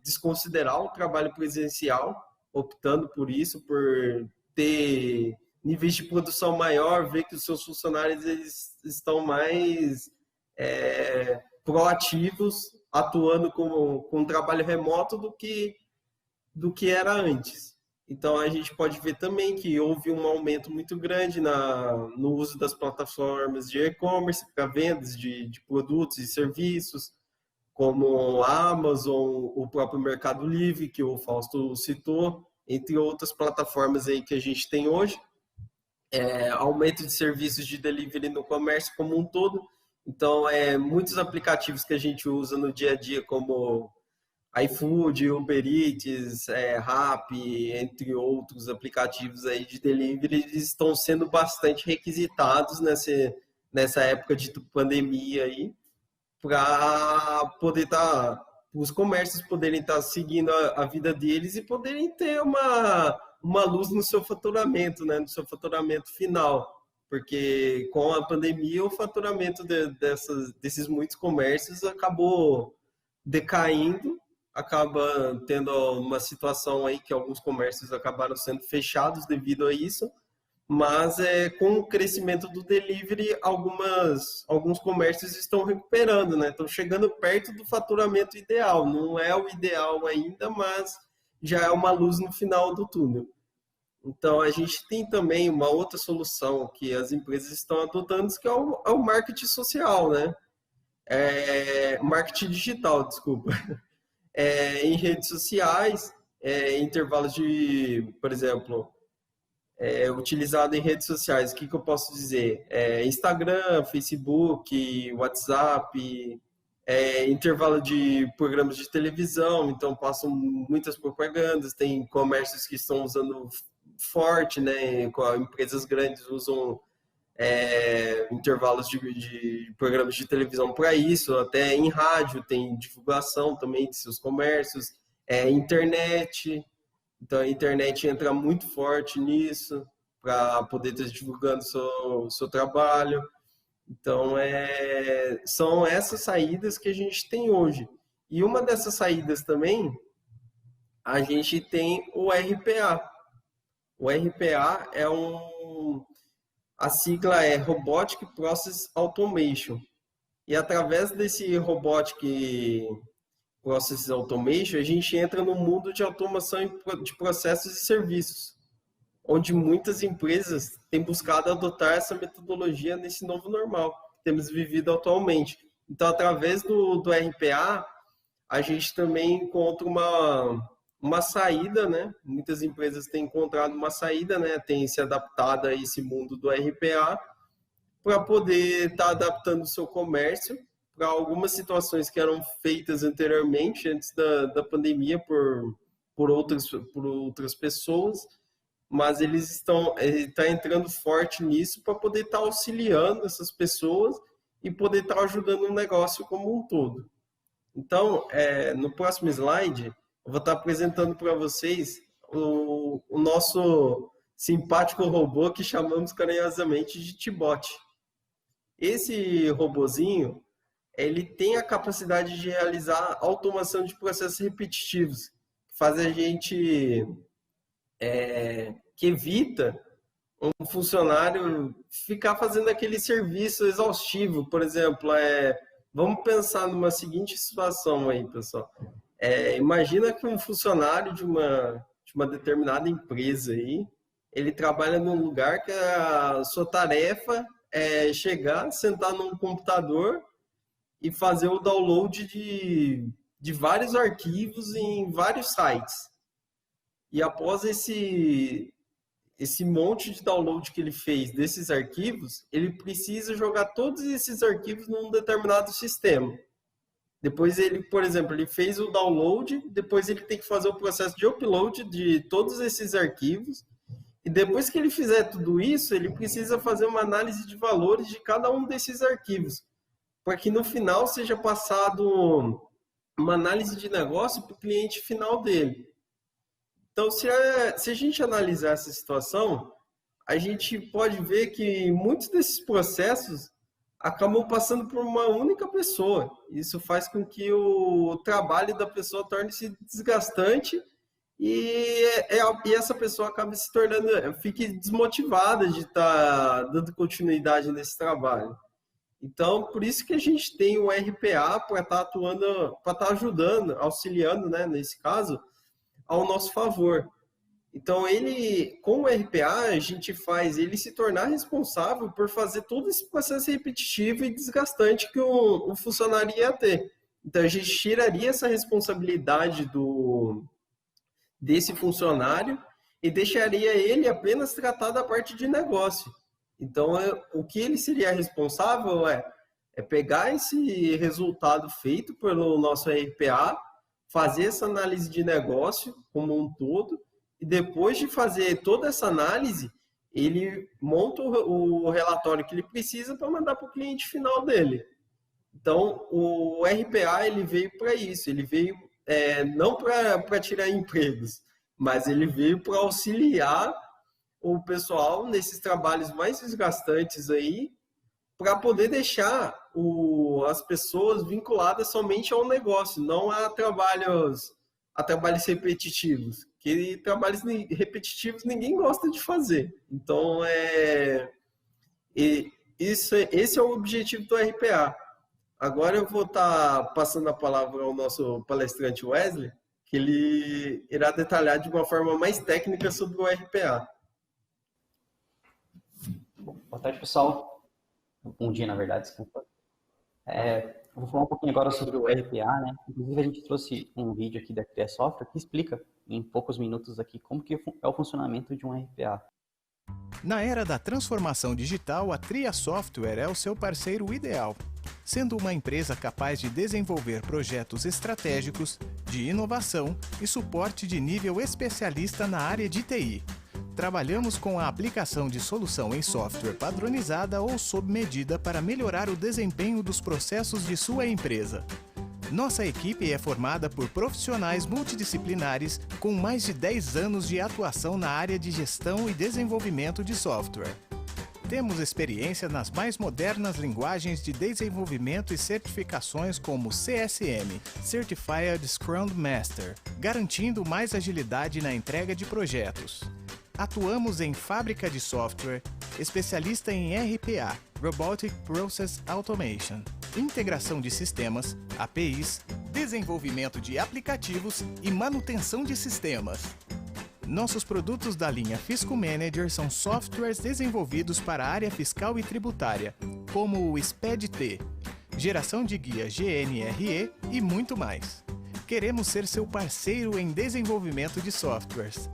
desconsiderar o trabalho presencial, optando por isso, por ter níveis de produção maior, ver que os seus funcionários eles estão mais proativos, atuando com trabalho remoto do que era antes. Então, a gente pode ver também que houve um aumento muito grande no uso das plataformas de e-commerce para vendas de produtos e serviços, como a Amazon, o próprio Mercado Livre, que o Fausto citou, entre outras plataformas aí que a gente tem hoje. Aumento de serviços de delivery no comércio como um todo. Então, muitos aplicativos que a gente usa no dia a dia, como iFood, Uber Eats, Rappi, entre outros aplicativos aí de delivery, eles estão sendo bastante requisitados nessa época de pandemia aí, para poder os comércios poderem estar seguindo a vida deles e poderem ter uma luz no seu faturamento, né, no seu faturamento final. Porque com a pandemia o faturamento desses muitos comércios acabou decaindo, acaba tendo uma situação aí que alguns comércios acabaram sendo fechados devido a isso, mas com o crescimento do delivery, alguns comércios estão recuperando, né? Estão chegando perto do faturamento ideal. Não é o ideal ainda, mas já é uma luz no final do túnel. Então, a gente tem também uma outra solução que as empresas estão adotando, que é o marketing social, né? Marketing digital, desculpa. Em redes sociais, intervalos de, por exemplo, utilizado em redes sociais, o que eu posso dizer? Instagram, Facebook, WhatsApp, intervalo de programas de televisão, então passam muitas propagandas, tem comércios que estão usando forte, né? Empresas grandes usam intervalos de programas de televisão para isso, até em rádio tem divulgação também de seus comércios, internet, então a internet entra muito forte nisso, para poder estar divulgando o seu trabalho. Então, são essas saídas que a gente tem hoje. E uma dessas saídas também, a gente tem o RPA. O RPA a sigla é Robotic Process Automation. E através desse Robotic Process Automation, a gente entra no mundo de automação de processos e serviços, onde muitas empresas têm buscado adotar essa metodologia nesse novo normal que temos vivido atualmente. Então, através do RPA, a gente também encontra uma saída, né? Muitas empresas têm encontrado uma saída, né? Têm se adaptado a esse mundo do RPA para poder estar adaptando o seu comércio para algumas situações que eram feitas anteriormente, antes da pandemia, por outras pessoas, mas ele está entrando forte nisso para poder estar auxiliando essas pessoas e poder estar ajudando o negócio como um todo. Então, no próximo slide, eu vou estar apresentando para vocês o nosso simpático robô que chamamos carinhosamente de T-Bot. Esse robozinho, ele tem a capacidade de realizar automação de processos repetitivos, faz a gente que evita um funcionário ficar fazendo aquele serviço exaustivo. Por exemplo, vamos pensar numa seguinte situação aí, pessoal. Imagina que um funcionário de uma determinada empresa aí, ele trabalha num lugar que a sua tarefa é chegar, sentar num computador e fazer o download de vários arquivos em vários sites. E após esse monte de download que ele fez desses arquivos, ele precisa jogar todos esses arquivos num determinado sistema. Depois ele, por exemplo, ele fez o download, depois ele tem que fazer o processo de upload de todos esses arquivos, e depois que ele fizer tudo isso, ele precisa fazer uma análise de valores de cada um desses arquivos, para que no final seja passado uma análise de negócio para o cliente final dele. Então, se a gente analisar essa situação, a gente pode ver que muitos desses processos acabam passando por uma única pessoa. Isso faz com que o trabalho da pessoa torne-se desgastante e essa pessoa acabe se tornando, fique desmotivada de estar dando continuidade nesse trabalho. Então, por isso que a gente tem o RPA para estar atuando, para estar ajudando, auxiliando, né, nesse caso, ao nosso favor. Então, com o RPA, a gente faz ele se tornar responsável por fazer todo esse processo repetitivo e desgastante que um funcionário ia ter. Então, a gente tiraria essa responsabilidade desse funcionário e deixaria ele apenas tratar da parte de negócio. Então, o que ele seria responsável é pegar esse resultado feito pelo nosso RPA, fazer essa análise de negócio como um todo, e depois de fazer toda essa análise, ele monta o relatório que ele precisa para mandar para o cliente final dele. Então, o RPA ele veio para isso, ele veio não para tirar empregos, mas ele veio para auxiliar o pessoal nesses trabalhos mais desgastantes aí, para poder deixar as pessoas vinculadas somente ao negócio, não a trabalhos repetitivos. Que trabalhos repetitivos ninguém gosta de fazer. Então, esse é o objetivo do RPA. Agora eu vou estar passando a palavra ao nosso palestrante Wesley, que ele irá detalhar de uma forma mais técnica sobre o RPA. Boa tarde, pessoal. Bom dia, na verdade, desculpa. Eu vou falar um pouquinho agora sobre o RPA, né? Inclusive, a gente trouxe um vídeo aqui da Tria Software que explica, em poucos minutos aqui, como que é o funcionamento de um RPA. Na era da transformação digital, a Tria Software é o seu parceiro ideal, sendo uma empresa capaz de desenvolver projetos estratégicos, de inovação e suporte de nível especialista na área de TI. Trabalhamos com a aplicação de solução em software padronizada ou sob medida para melhorar o desempenho dos processos de sua empresa. Nossa equipe é formada por profissionais multidisciplinares com mais de 10 anos de atuação na área de gestão e desenvolvimento de software. Temos experiência nas mais modernas linguagens de desenvolvimento e certificações como CSM, Certified Scrum Master, garantindo mais agilidade na entrega de projetos. Atuamos em fábrica de software, especialista em RPA, Robotic Process Automation, integração de sistemas, APIs, desenvolvimento de aplicativos e manutenção de sistemas. Nossos produtos da linha Fiscal Manager são softwares desenvolvidos para a área fiscal e tributária, como o SPED-T, geração de guia GNRE e muito mais. Queremos ser seu parceiro em desenvolvimento de softwares.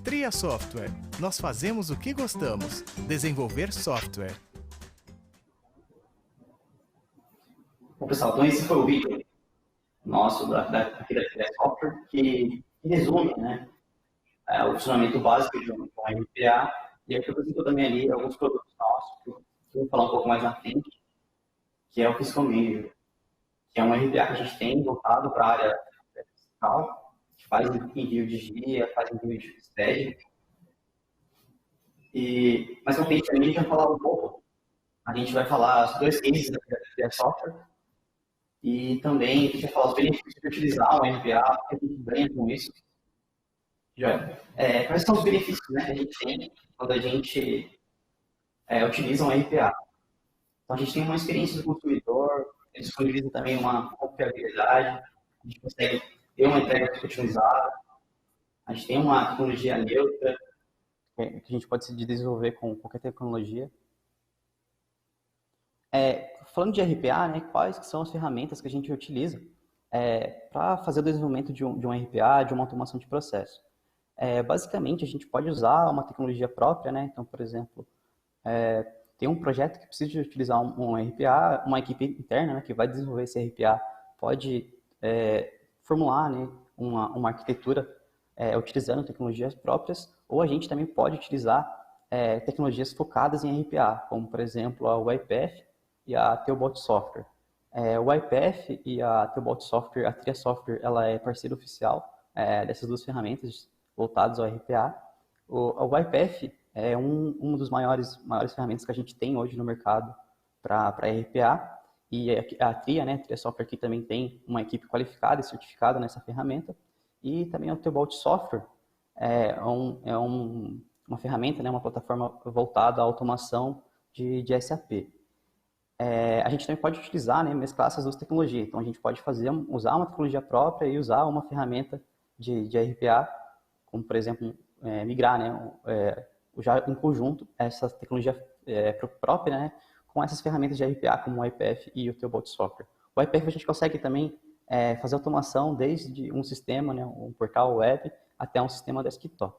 Tria Software. Nós fazemos o que gostamos, desenvolver software. Bom, pessoal, então esse foi o vídeo nosso da Tria Software, que resume, né, o funcionamento básico de um RPA, e aqui eu apresento também ali alguns produtos nossos, que eu vou falar um pouco mais na frente, que é o Fiscal Manager, que é um RPA que a gente tem voltado para a área fiscal, que faz envio de guia, faz envio de SPED. Mas na frente também a gente vai falar um pouco, a gente vai falar os 2 cases da Tria Software, e também a gente vai falar os benefícios de utilizar o RPA, o que a gente ganha com isso, Já. Quais são os benefícios, né, que a gente tem quando a gente utiliza um RPA? Então, a gente tem uma experiência do consumidor, ele disponibiliza também uma confiabilidade, a gente consegue ter uma entrega otimizada, a gente tem uma tecnologia neutra, que a gente pode se desenvolver com qualquer tecnologia. Falando de RPA, né, quais que são as ferramentas que a gente utiliza para fazer o desenvolvimento de um RPA, de uma automação de processo? Basicamente, a gente pode usar uma tecnologia própria, né? Então, por exemplo, tem um projeto que precisa de utilizar um RPA, uma equipe interna, né, que vai desenvolver esse RPA, pode formular, né, uma arquitetura utilizando tecnologias próprias, ou a gente também pode utilizar tecnologias focadas em RPA, como, por exemplo, a UiPath e a Theobald Software. O UiPath e a Theobald Software, a Tria Software, ela é parceira oficial dessas duas ferramentas voltadas ao RPA. O UiPath é uma das maiores ferramentas que a gente tem hoje no mercado para RPA, e a Tria, né, a Tria Software aqui também tem uma equipe qualificada e certificada nessa ferramenta, e também o Theobald Software uma ferramenta, né, uma plataforma voltada à automação de SAP. A gente também pode utilizar, né, mesclar essas duas tecnologias. Então, a gente pode usar uma tecnologia própria e usar uma ferramenta de RPA, como, por exemplo, migrar, né, já em conjunto, essa tecnologia própria, né, com essas ferramentas de RPA, como o UiPath e o Theobald Software. O UiPath a gente consegue também fazer automação desde um sistema, né, um portal web, até um sistema desktop.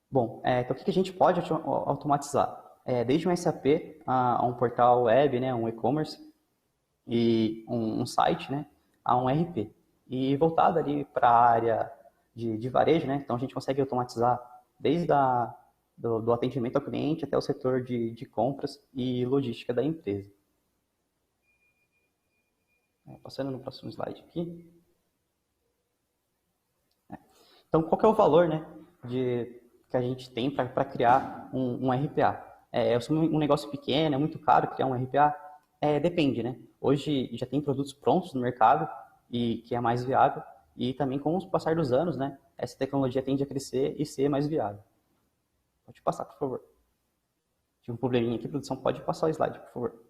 Bom, então o que a gente pode automatizar? Desde um SAP a um portal web, né, um e-commerce, e um site, né, a um RP. E voltado ali para a área de varejo, né, então a gente consegue automatizar desde do atendimento ao cliente até o setor de compras e logística da empresa. Passando no próximo slide aqui. Então, qual que é o valor, né, que a gente tem para criar um RPA? Um negócio pequeno, é muito caro criar um RPA? Depende, né? Hoje já tem produtos prontos no mercado e que é mais viável, e também com o passar dos anos, né, essa tecnologia tende a crescer e ser mais viável. Pode passar, por favor. Tive um probleminha aqui, produção, pode passar o slide, por favor.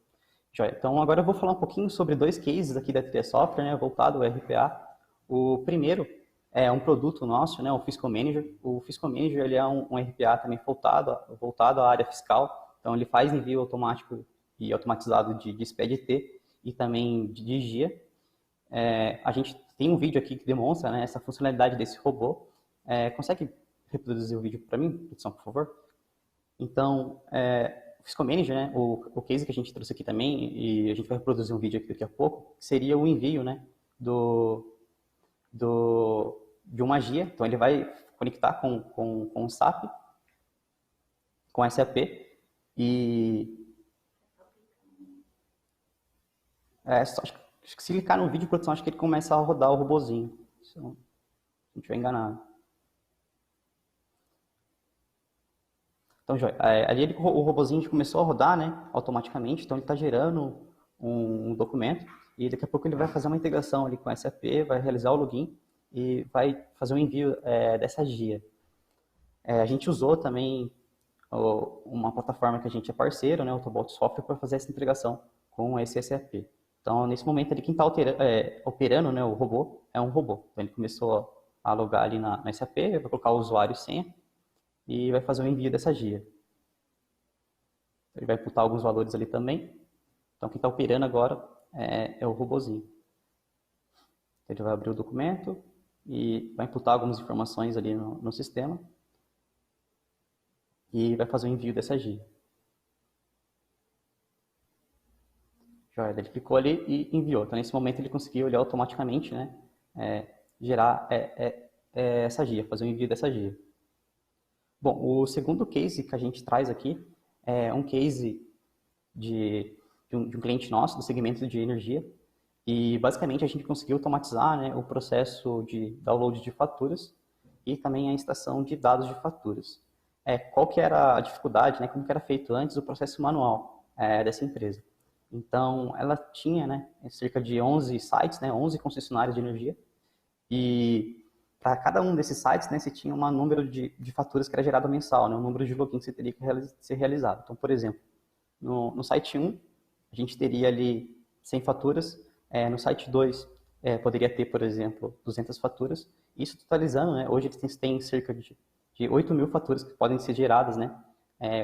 Joia. Então, agora eu vou falar um pouquinho sobre dois cases aqui da Tria Software, né, voltado ao RPA. O primeiro é um produto nosso, né, o Fiscal Manager. O Fiscal Manager ele é um RPA também voltado à área fiscal. Então, ele faz envio automático e automatizado de SPED-T e também de GIA. A gente tem um vídeo aqui que demonstra, né, essa funcionalidade desse robô. Consegue reproduzir o vídeo para mim, produção, por favor? Então, o Fiscal Manager, né, o case que a gente trouxe aqui também, e a gente vai reproduzir um vídeo aqui daqui a pouco, seria o envio, né, de uma GIA. Então, ele vai conectar com o SAP, com o SAP, e acho que se clicar no vídeo, produção, acho que ele começa a rodar o robozinho, se eu não estiver enganado. Então, joia, ali o robozinho começou a rodar, né, automaticamente, então ele está gerando um documento, e daqui a pouco ele vai fazer uma integração ali com o SAP, vai realizar o login e vai fazer o envio dessa GIA. A gente usou também uma plataforma que a gente é parceiro, né, o Theobald Software, para fazer essa integração com esse SAP. Então, nesse momento ali, quem está operando, né, o robô é um robô. Então, ele começou a logar ali na SAP, vai colocar o usuário e senha, e vai fazer o envio dessa GIA. Ele vai imputar alguns valores ali também. Então, quem está operando agora é o robozinho. Ele vai abrir o documento e vai imputar algumas informações ali no sistema e vai fazer o envio dessa GIA. Já ele clicou ali e enviou. Então, nesse momento, ele conseguiu ele automaticamente, né, gerar essa GIA, fazer o envio dessa GIA. Bom, o segundo case que a gente traz aqui é um case de um cliente nosso do segmento de energia, e basicamente a gente conseguiu automatizar, né, o processo de download de faturas e também a extração de dados de faturas. Qual que era a dificuldade, né, como que era feito antes o processo manual dessa empresa? Então, ela tinha, né, cerca de 11 sites, né, 11 concessionárias de energia, e para cada um desses sites, né, você tinha um número de faturas que era gerado mensal, né, um número de login que você teria que ser realizado. Então, por exemplo, no site 1, a gente teria ali 100 faturas, no site 2 poderia ter, por exemplo, 200 faturas, isso totalizando, né, hoje eles têm cerca de 8 mil faturas que podem ser geradas, né,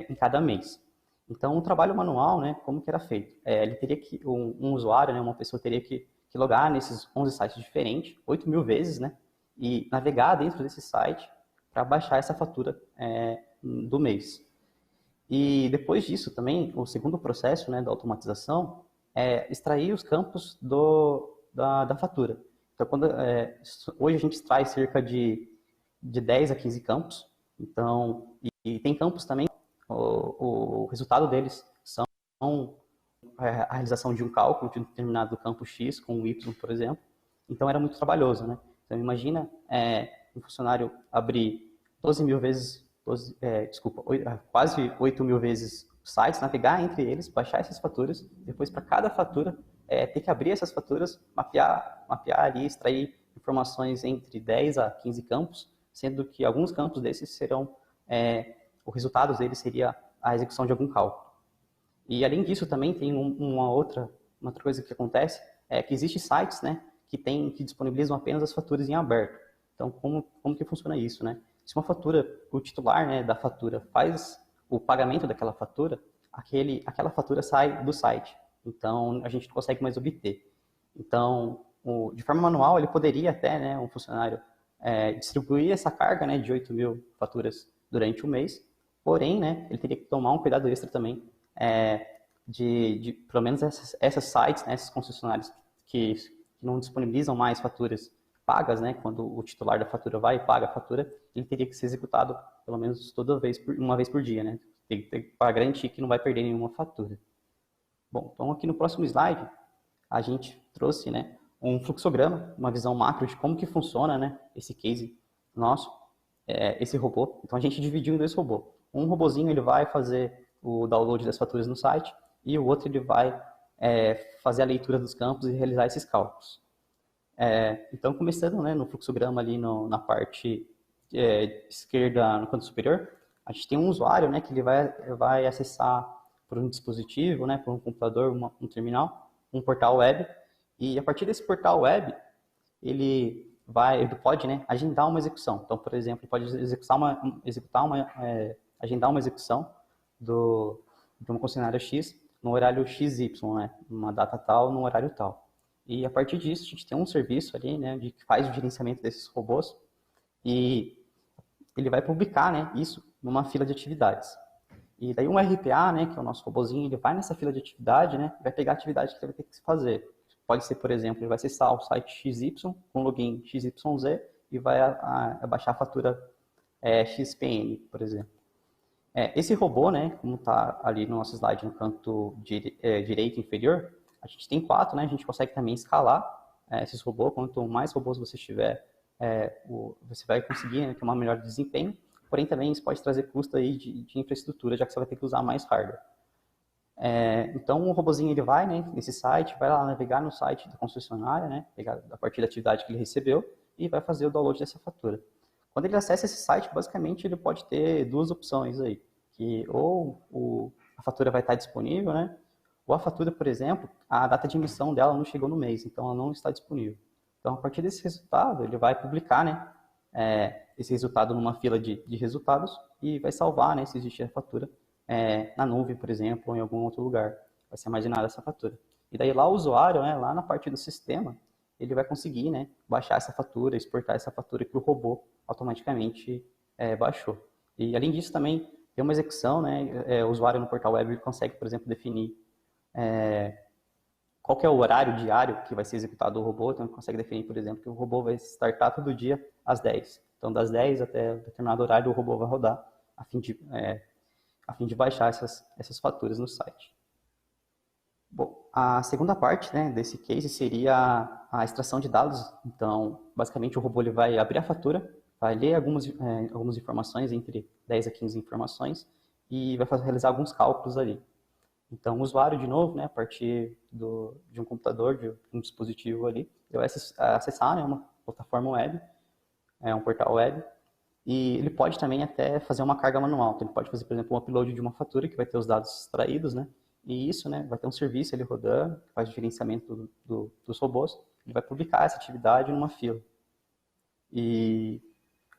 em cada mês. Então, o trabalho manual, né, como que era feito? Ele teria que, um usuário, né, uma pessoa teria que logar nesses 11 sites diferentes, 8 mil vezes, né, e navegar dentro desse site para baixar essa fatura do mês. E depois disso também, o segundo processo, né, da automatização é extrair os campos da fatura. Então, hoje a gente extrai cerca de 10 a 15 campos, então, e tem campos também, o resultado deles são a realização de um cálculo de um determinado campo X com um Y, por exemplo. Então, era muito trabalhoso, né? Então, imagina um funcionário abrir 12 mil vezes, quase 8 mil vezes sites, navegar entre eles, baixar essas faturas, depois para cada fatura ter que abrir essas faturas, mapear ali, extrair informações entre 10 a 15 campos, sendo que alguns campos desses serão, os resultados deles seria a execução de algum cálculo. E além disso também tem uma outra coisa que acontece, que existem sites, né, que disponibilizam apenas as faturas em aberto. Então, como que funciona isso, né? Se uma fatura, o titular, né, da fatura faz o pagamento daquela fatura, aquela fatura sai do site. Então, a gente não consegue mais obter. Então, de forma manual, ele poderia até, né, um funcionário, distribuir essa carga, né, de 8 mil faturas durante o mês, porém, né, ele teria que tomar um cuidado extra também de pelo menos essas sites, né, esses concessionários que não disponibilizam mais faturas pagas, né, quando o titular da fatura vai e paga a fatura, ele teria que ser executado pelo menos uma vez por dia, né, para garantir que não vai perder nenhuma fatura. Bom, então aqui no próximo slide, a gente trouxe, né, um fluxograma, uma visão macro de como que funciona, né, esse case nosso, esse robô. Então a gente dividiu em dois robôs. Um robozinho ele vai fazer o download das faturas no site e o outro ele vai fazer a leitura dos campos e realizar esses cálculos. Então, começando, né, no fluxograma ali na parte esquerda, no canto superior, a gente tem um usuário, né, que ele vai acessar por um dispositivo, né, por um computador, um terminal, um portal web, e a partir desse portal web, ele pode, né, agendar uma execução. Então, por exemplo, ele pode agendar uma execução de uma concessionária X no horário XY, né, numa data tal, no horário tal. E a partir disso, a gente tem um serviço ali, né, que faz o gerenciamento desses robôs e ele vai publicar, né, isso numa fila de atividades. E daí um RPA, né, que é o nosso robozinho, ele vai nessa fila de atividade, né, vai pegar a atividade que ele vai ter que fazer. Pode ser, por exemplo, ele vai acessar o site XY com login XYZ e vai abaixar a fatura XPN, por exemplo. Esse robô, né, como está ali no nosso slide no canto direito inferior, a gente tem 4, né, a gente consegue também escalar esses robôs. Quanto mais robôs você tiver, você vai conseguir, né, ter um melhor desempenho, porém também isso pode trazer custo aí de infraestrutura, já que você vai ter que usar mais hardware. Então o robozinho ele vai, né, nesse site, vai lá navegar no site da concessionária, né, pegar a partir da atividade que ele recebeu e vai fazer o download dessa fatura. Quando ele acessa esse site, basicamente ele pode ter duas opções aí, que ou a fatura vai estar disponível, né, ou a fatura, por exemplo, a data de emissão dela não chegou no mês, então ela não está disponível. Então a partir desse resultado ele vai publicar, né, esse resultado numa fila de resultados e vai salvar, né, se existe a fatura na nuvem, por exemplo, ou em algum outro lugar. Vai ser armazenada essa fatura. E daí lá o usuário, né, lá na parte do sistema, ele vai conseguir, né, baixar essa fatura, exportar essa fatura que o robô automaticamente baixou. E além disso também tem uma execução, né, o usuário no portal web consegue, por exemplo, definir qual que é o horário diário que vai ser executado o robô. Então ele consegue definir, por exemplo, que o robô vai startar todo dia às 10. Então das 10 até determinado horário o robô vai rodar a fim de baixar essas faturas no site. Bom, a segunda parte, né, desse case seria a extração de dados. Então, basicamente, o robô ele vai abrir a fatura, vai ler algumas informações, entre 10 a 15 informações, e vai realizar alguns cálculos ali. Então, o usuário, de novo, né, a partir de um computador, de um dispositivo ali, ele vai acessar, né, uma plataforma web, um portal web, e ele pode também até fazer uma carga manual. Então, ele pode fazer, por exemplo, um upload de uma fatura que vai ter os dados extraídos, né? E isso, né, vai ter um serviço ali rodando, que faz o gerenciamento dos robôs, ele vai publicar essa atividade numa fila. E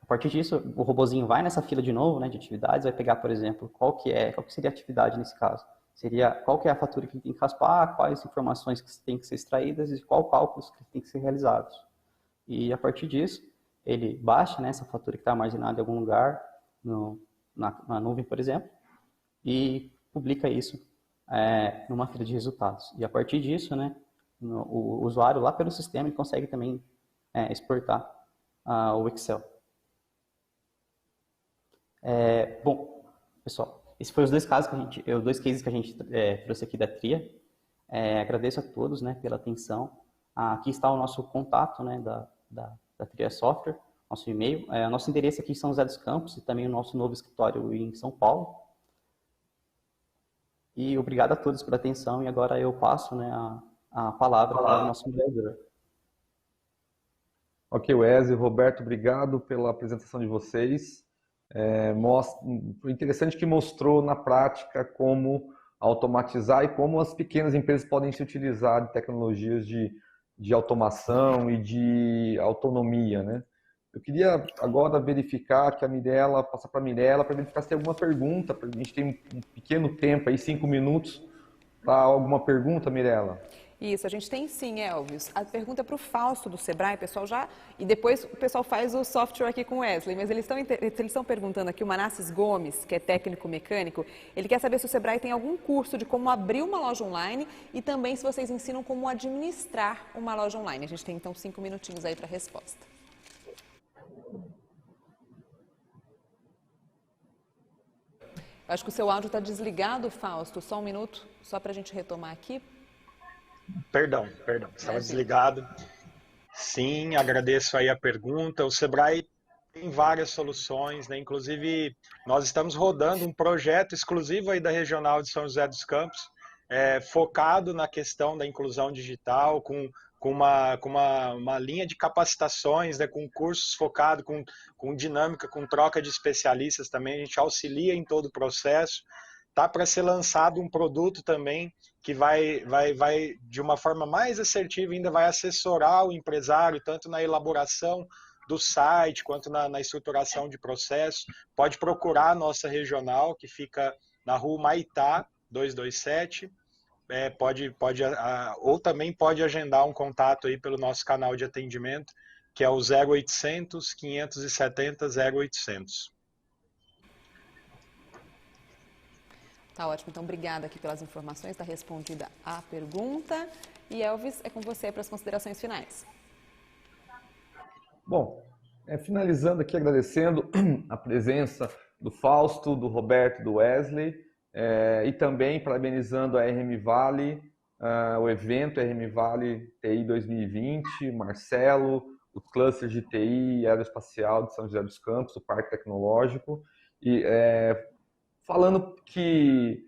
a partir disso, o robozinho vai nessa fila de novo, né, de atividades, vai pegar, por exemplo, qual que seria a atividade nesse caso. Qual que é a fatura que ele tem que raspar, quais informações que têm que ser extraídas e qual cálculos que têm que ser realizados. E a partir disso, ele baixa, né, essa fatura que está armazenada em algum lugar, na nuvem, por exemplo, e publica isso numa fila de resultados. E a partir disso, né, o usuário lá pelo sistema ele consegue também exportar o Excel. Bom, pessoal, esses foram os dois cases que a gente trouxe aqui da TRIA. Agradeço a todos, né, pela atenção. Aqui está o nosso contato, né, da TRIA Software, nosso e-mail. Nosso endereço aqui em São José dos Campos e também o nosso novo escritório em São Paulo. E obrigado a todos pela atenção e agora eu passo, né, a palavra para o nosso moderador. Ok, Wesley, Roberto, obrigado pela apresentação de vocês. Foi interessante que mostrou na prática como automatizar e como as pequenas empresas podem se utilizar de tecnologias de automação e de autonomia, né? Eu queria agora verificar que passar para a Mirella, para verificar se tem alguma pergunta. A gente tem um pequeno tempo aí, 5 minutos, para alguma pergunta, Mirella? Isso, a gente tem sim, Elvis. A pergunta é para o Fausto do Sebrae, pessoal, e depois o pessoal faz o software aqui com o Wesley, mas eles estão perguntando aqui, o Manasses Gomes, que é técnico mecânico, ele quer saber se o Sebrae tem algum curso de como abrir uma loja online e também se vocês ensinam como administrar uma loja online. A gente tem então 5 minutinhos aí para a resposta. Eu acho que o seu áudio está desligado, Fausto. Só um minuto, só para a gente retomar aqui. Perdão, estava desligado. Sim, agradeço aí a pergunta. O Sebrae tem várias soluções, né? Inclusive, nós estamos rodando um projeto exclusivo aí da Regional de São José dos Campos, focado na questão da inclusão digital, com uma linha de capacitações, né, com cursos focados, com dinâmica, com troca de especialistas também. A gente auxilia em todo o processo. Está para ser lançado um produto também que vai de uma forma mais assertiva, ainda vai assessorar o empresário, tanto na elaboração do site, quanto na estruturação de processos. Pode procurar a nossa regional, que fica na rua Maitá, 227, ou também pode agendar um contato aí pelo nosso canal de atendimento, que é o 0800 570 0800. Tá ótimo, então obrigada aqui pelas informações, está respondida a pergunta. E Elvis, é com você para as considerações finais. Bom, finalizando aqui, agradecendo a presença do Fausto, do Roberto, do Wesley, e também parabenizando a RM Vale, o evento RM Vale TI 2020, Marcelo, o cluster de TI aeroespacial de São José dos Campos, o Parque Tecnológico, e falando que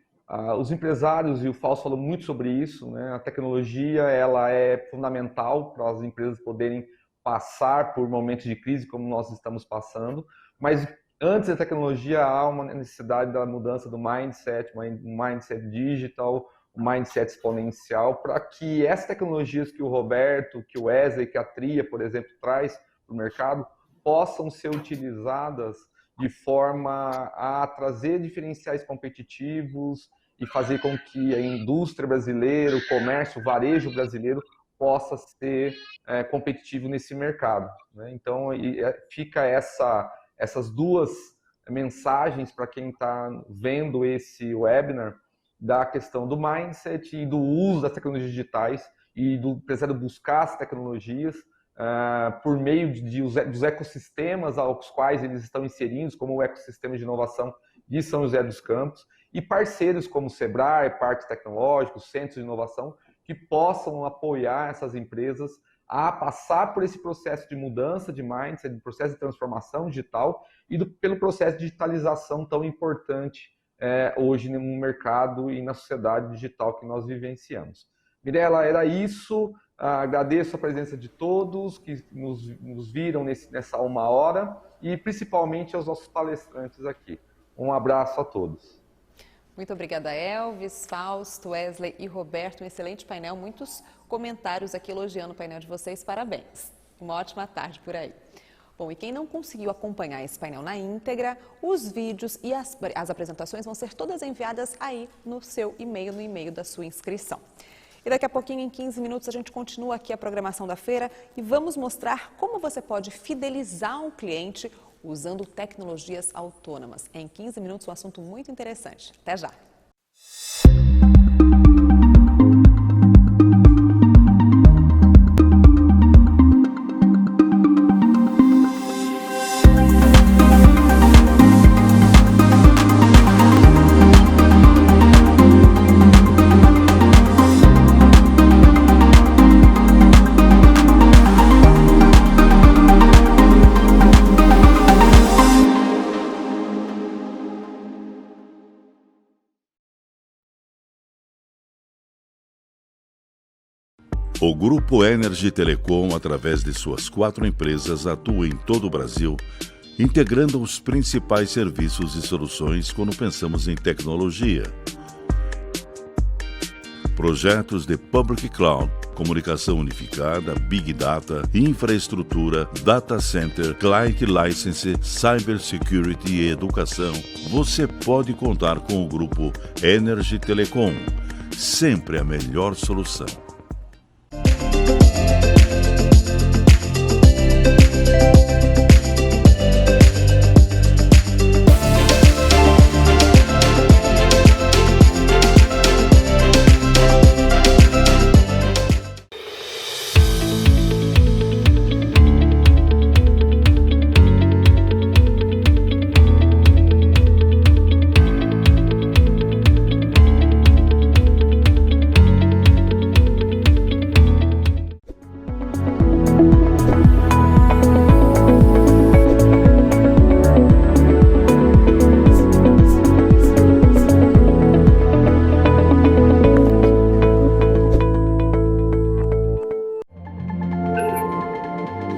os empresários, e o Fausto falou muito sobre isso, né? A tecnologia ela é fundamental para as empresas poderem passar por momentos de crise como nós estamos passando, mas antes da tecnologia há uma necessidade da mudança do mindset, um mindset digital, um mindset exponencial, para que essas tecnologias que o Roberto, que o Wesley, que a TRIA, por exemplo, traz para o mercado, possam ser utilizadas de forma a trazer diferenciais competitivos e fazer com que a indústria brasileira, o comércio, o varejo brasileiro possa ser competitivo nesse mercado, né? Então, fica essas duas mensagens para quem está vendo esse webinar, da questão do mindset e do uso das tecnologias digitais e do empresário buscar as tecnologias por meio dos ecossistemas aos quais eles estão inseridos, como o ecossistema de inovação de São José dos Campos, e parceiros como o Sebrae, Parques Tecnológicos, Centros de Inovação, que possam apoiar essas empresas a passar por esse processo de mudança de mindset, de processo de transformação digital e pelo processo de digitalização tão importante hoje no mercado e na sociedade digital que nós vivenciamos. Mirela, era isso. Agradeço a presença de todos que nos viram nessa 1 hora e principalmente aos nossos palestrantes aqui. Um abraço a todos. Muito obrigada, Elvis, Fausto, Wesley e Roberto. Um excelente painel, muitos comentários aqui elogiando o painel de vocês. Parabéns. Uma ótima tarde por aí. Bom, e quem não conseguiu acompanhar esse painel na íntegra, os vídeos e as apresentações vão ser todas enviadas aí no seu e-mail, no e-mail da sua inscrição. E daqui a pouquinho, em 15 minutos, a gente continua aqui a programação da feira e vamos mostrar como você pode fidelizar um cliente usando tecnologias autônomas. Em 15 minutos, um assunto muito interessante. Até já! O Grupo Energy Telecom, através de suas 4 empresas, atua em todo o Brasil, integrando os principais serviços e soluções quando pensamos em tecnologia. Projetos de Public Cloud, comunicação unificada, Big Data, infraestrutura, Data Center, Client License, Cybersecurity e educação. Você pode contar com o Grupo Energy Telecom. Sempre a melhor solução.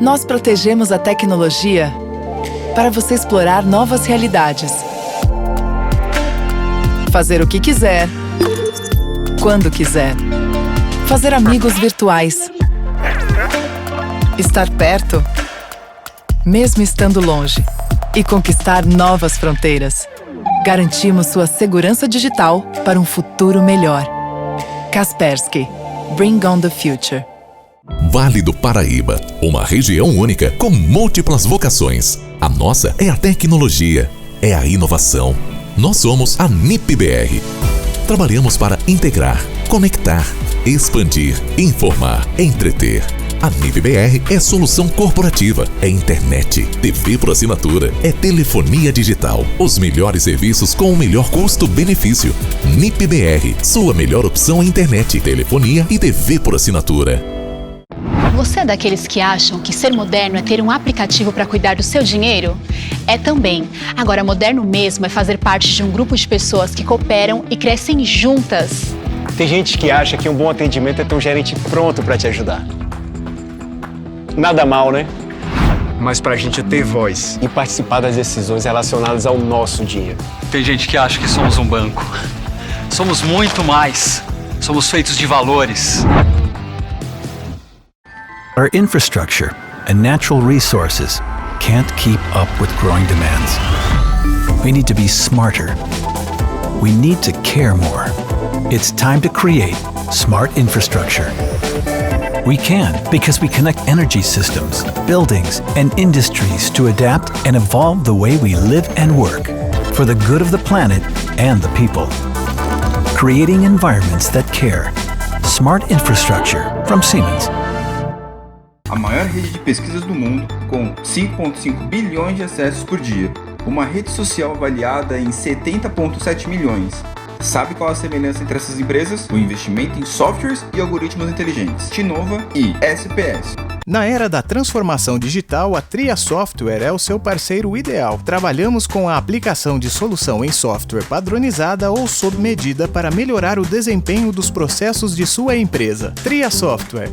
Nós protegemos a tecnologia para você explorar novas realidades. Fazer o que quiser, quando quiser. Fazer amigos virtuais. Estar perto, mesmo estando longe. E conquistar novas fronteiras. Garantimos sua segurança digital para um futuro melhor. Kaspersky. Bring on the future. Vale do Paraíba, uma região única com múltiplas vocações. A nossa é a tecnologia, é a inovação. Nós somos a NIP-BR. Trabalhamos para integrar, conectar, expandir, informar, entreter. A NIP-BR é solução corporativa, é internet, TV por assinatura, é telefonia digital. Os melhores serviços com o melhor custo-benefício. NIP-BR, sua melhor opção em internet, telefonia e TV por assinatura. Você é daqueles que acham que ser moderno é ter um aplicativo para cuidar do seu dinheiro? É também. Agora, moderno mesmo é fazer parte de um grupo de pessoas que cooperam e crescem juntas. Tem gente que acha que um bom atendimento é ter um gerente pronto para te ajudar. Nada mal, né? Mas pra gente ter voz e participar das decisões relacionadas ao nosso dinheiro. Tem gente que acha que somos um banco. Somos muito mais. Somos feitos de valores. Our infrastructure and natural resources can't keep up with growing demands. We need to be smarter. We need to care more. It's time to create smart infrastructure. We can because we connect energy systems, buildings, and industries to adapt and evolve the way we live and work for the good of the planet and the people. Creating environments that care. Smart infrastructure from Siemens. A maior rede de pesquisas do mundo, com 5,5 bilhões de acessos por dia. Uma rede social avaliada em 70,7 milhões. Sabe qual a semelhança entre essas empresas? O investimento em softwares e algoritmos inteligentes. Tinova e SPS. Na era da transformação digital, a Tria Software é o seu parceiro ideal. Trabalhamos com a aplicação de solução em software padronizada ou sob medida para melhorar o desempenho dos processos de sua empresa. Tria Software.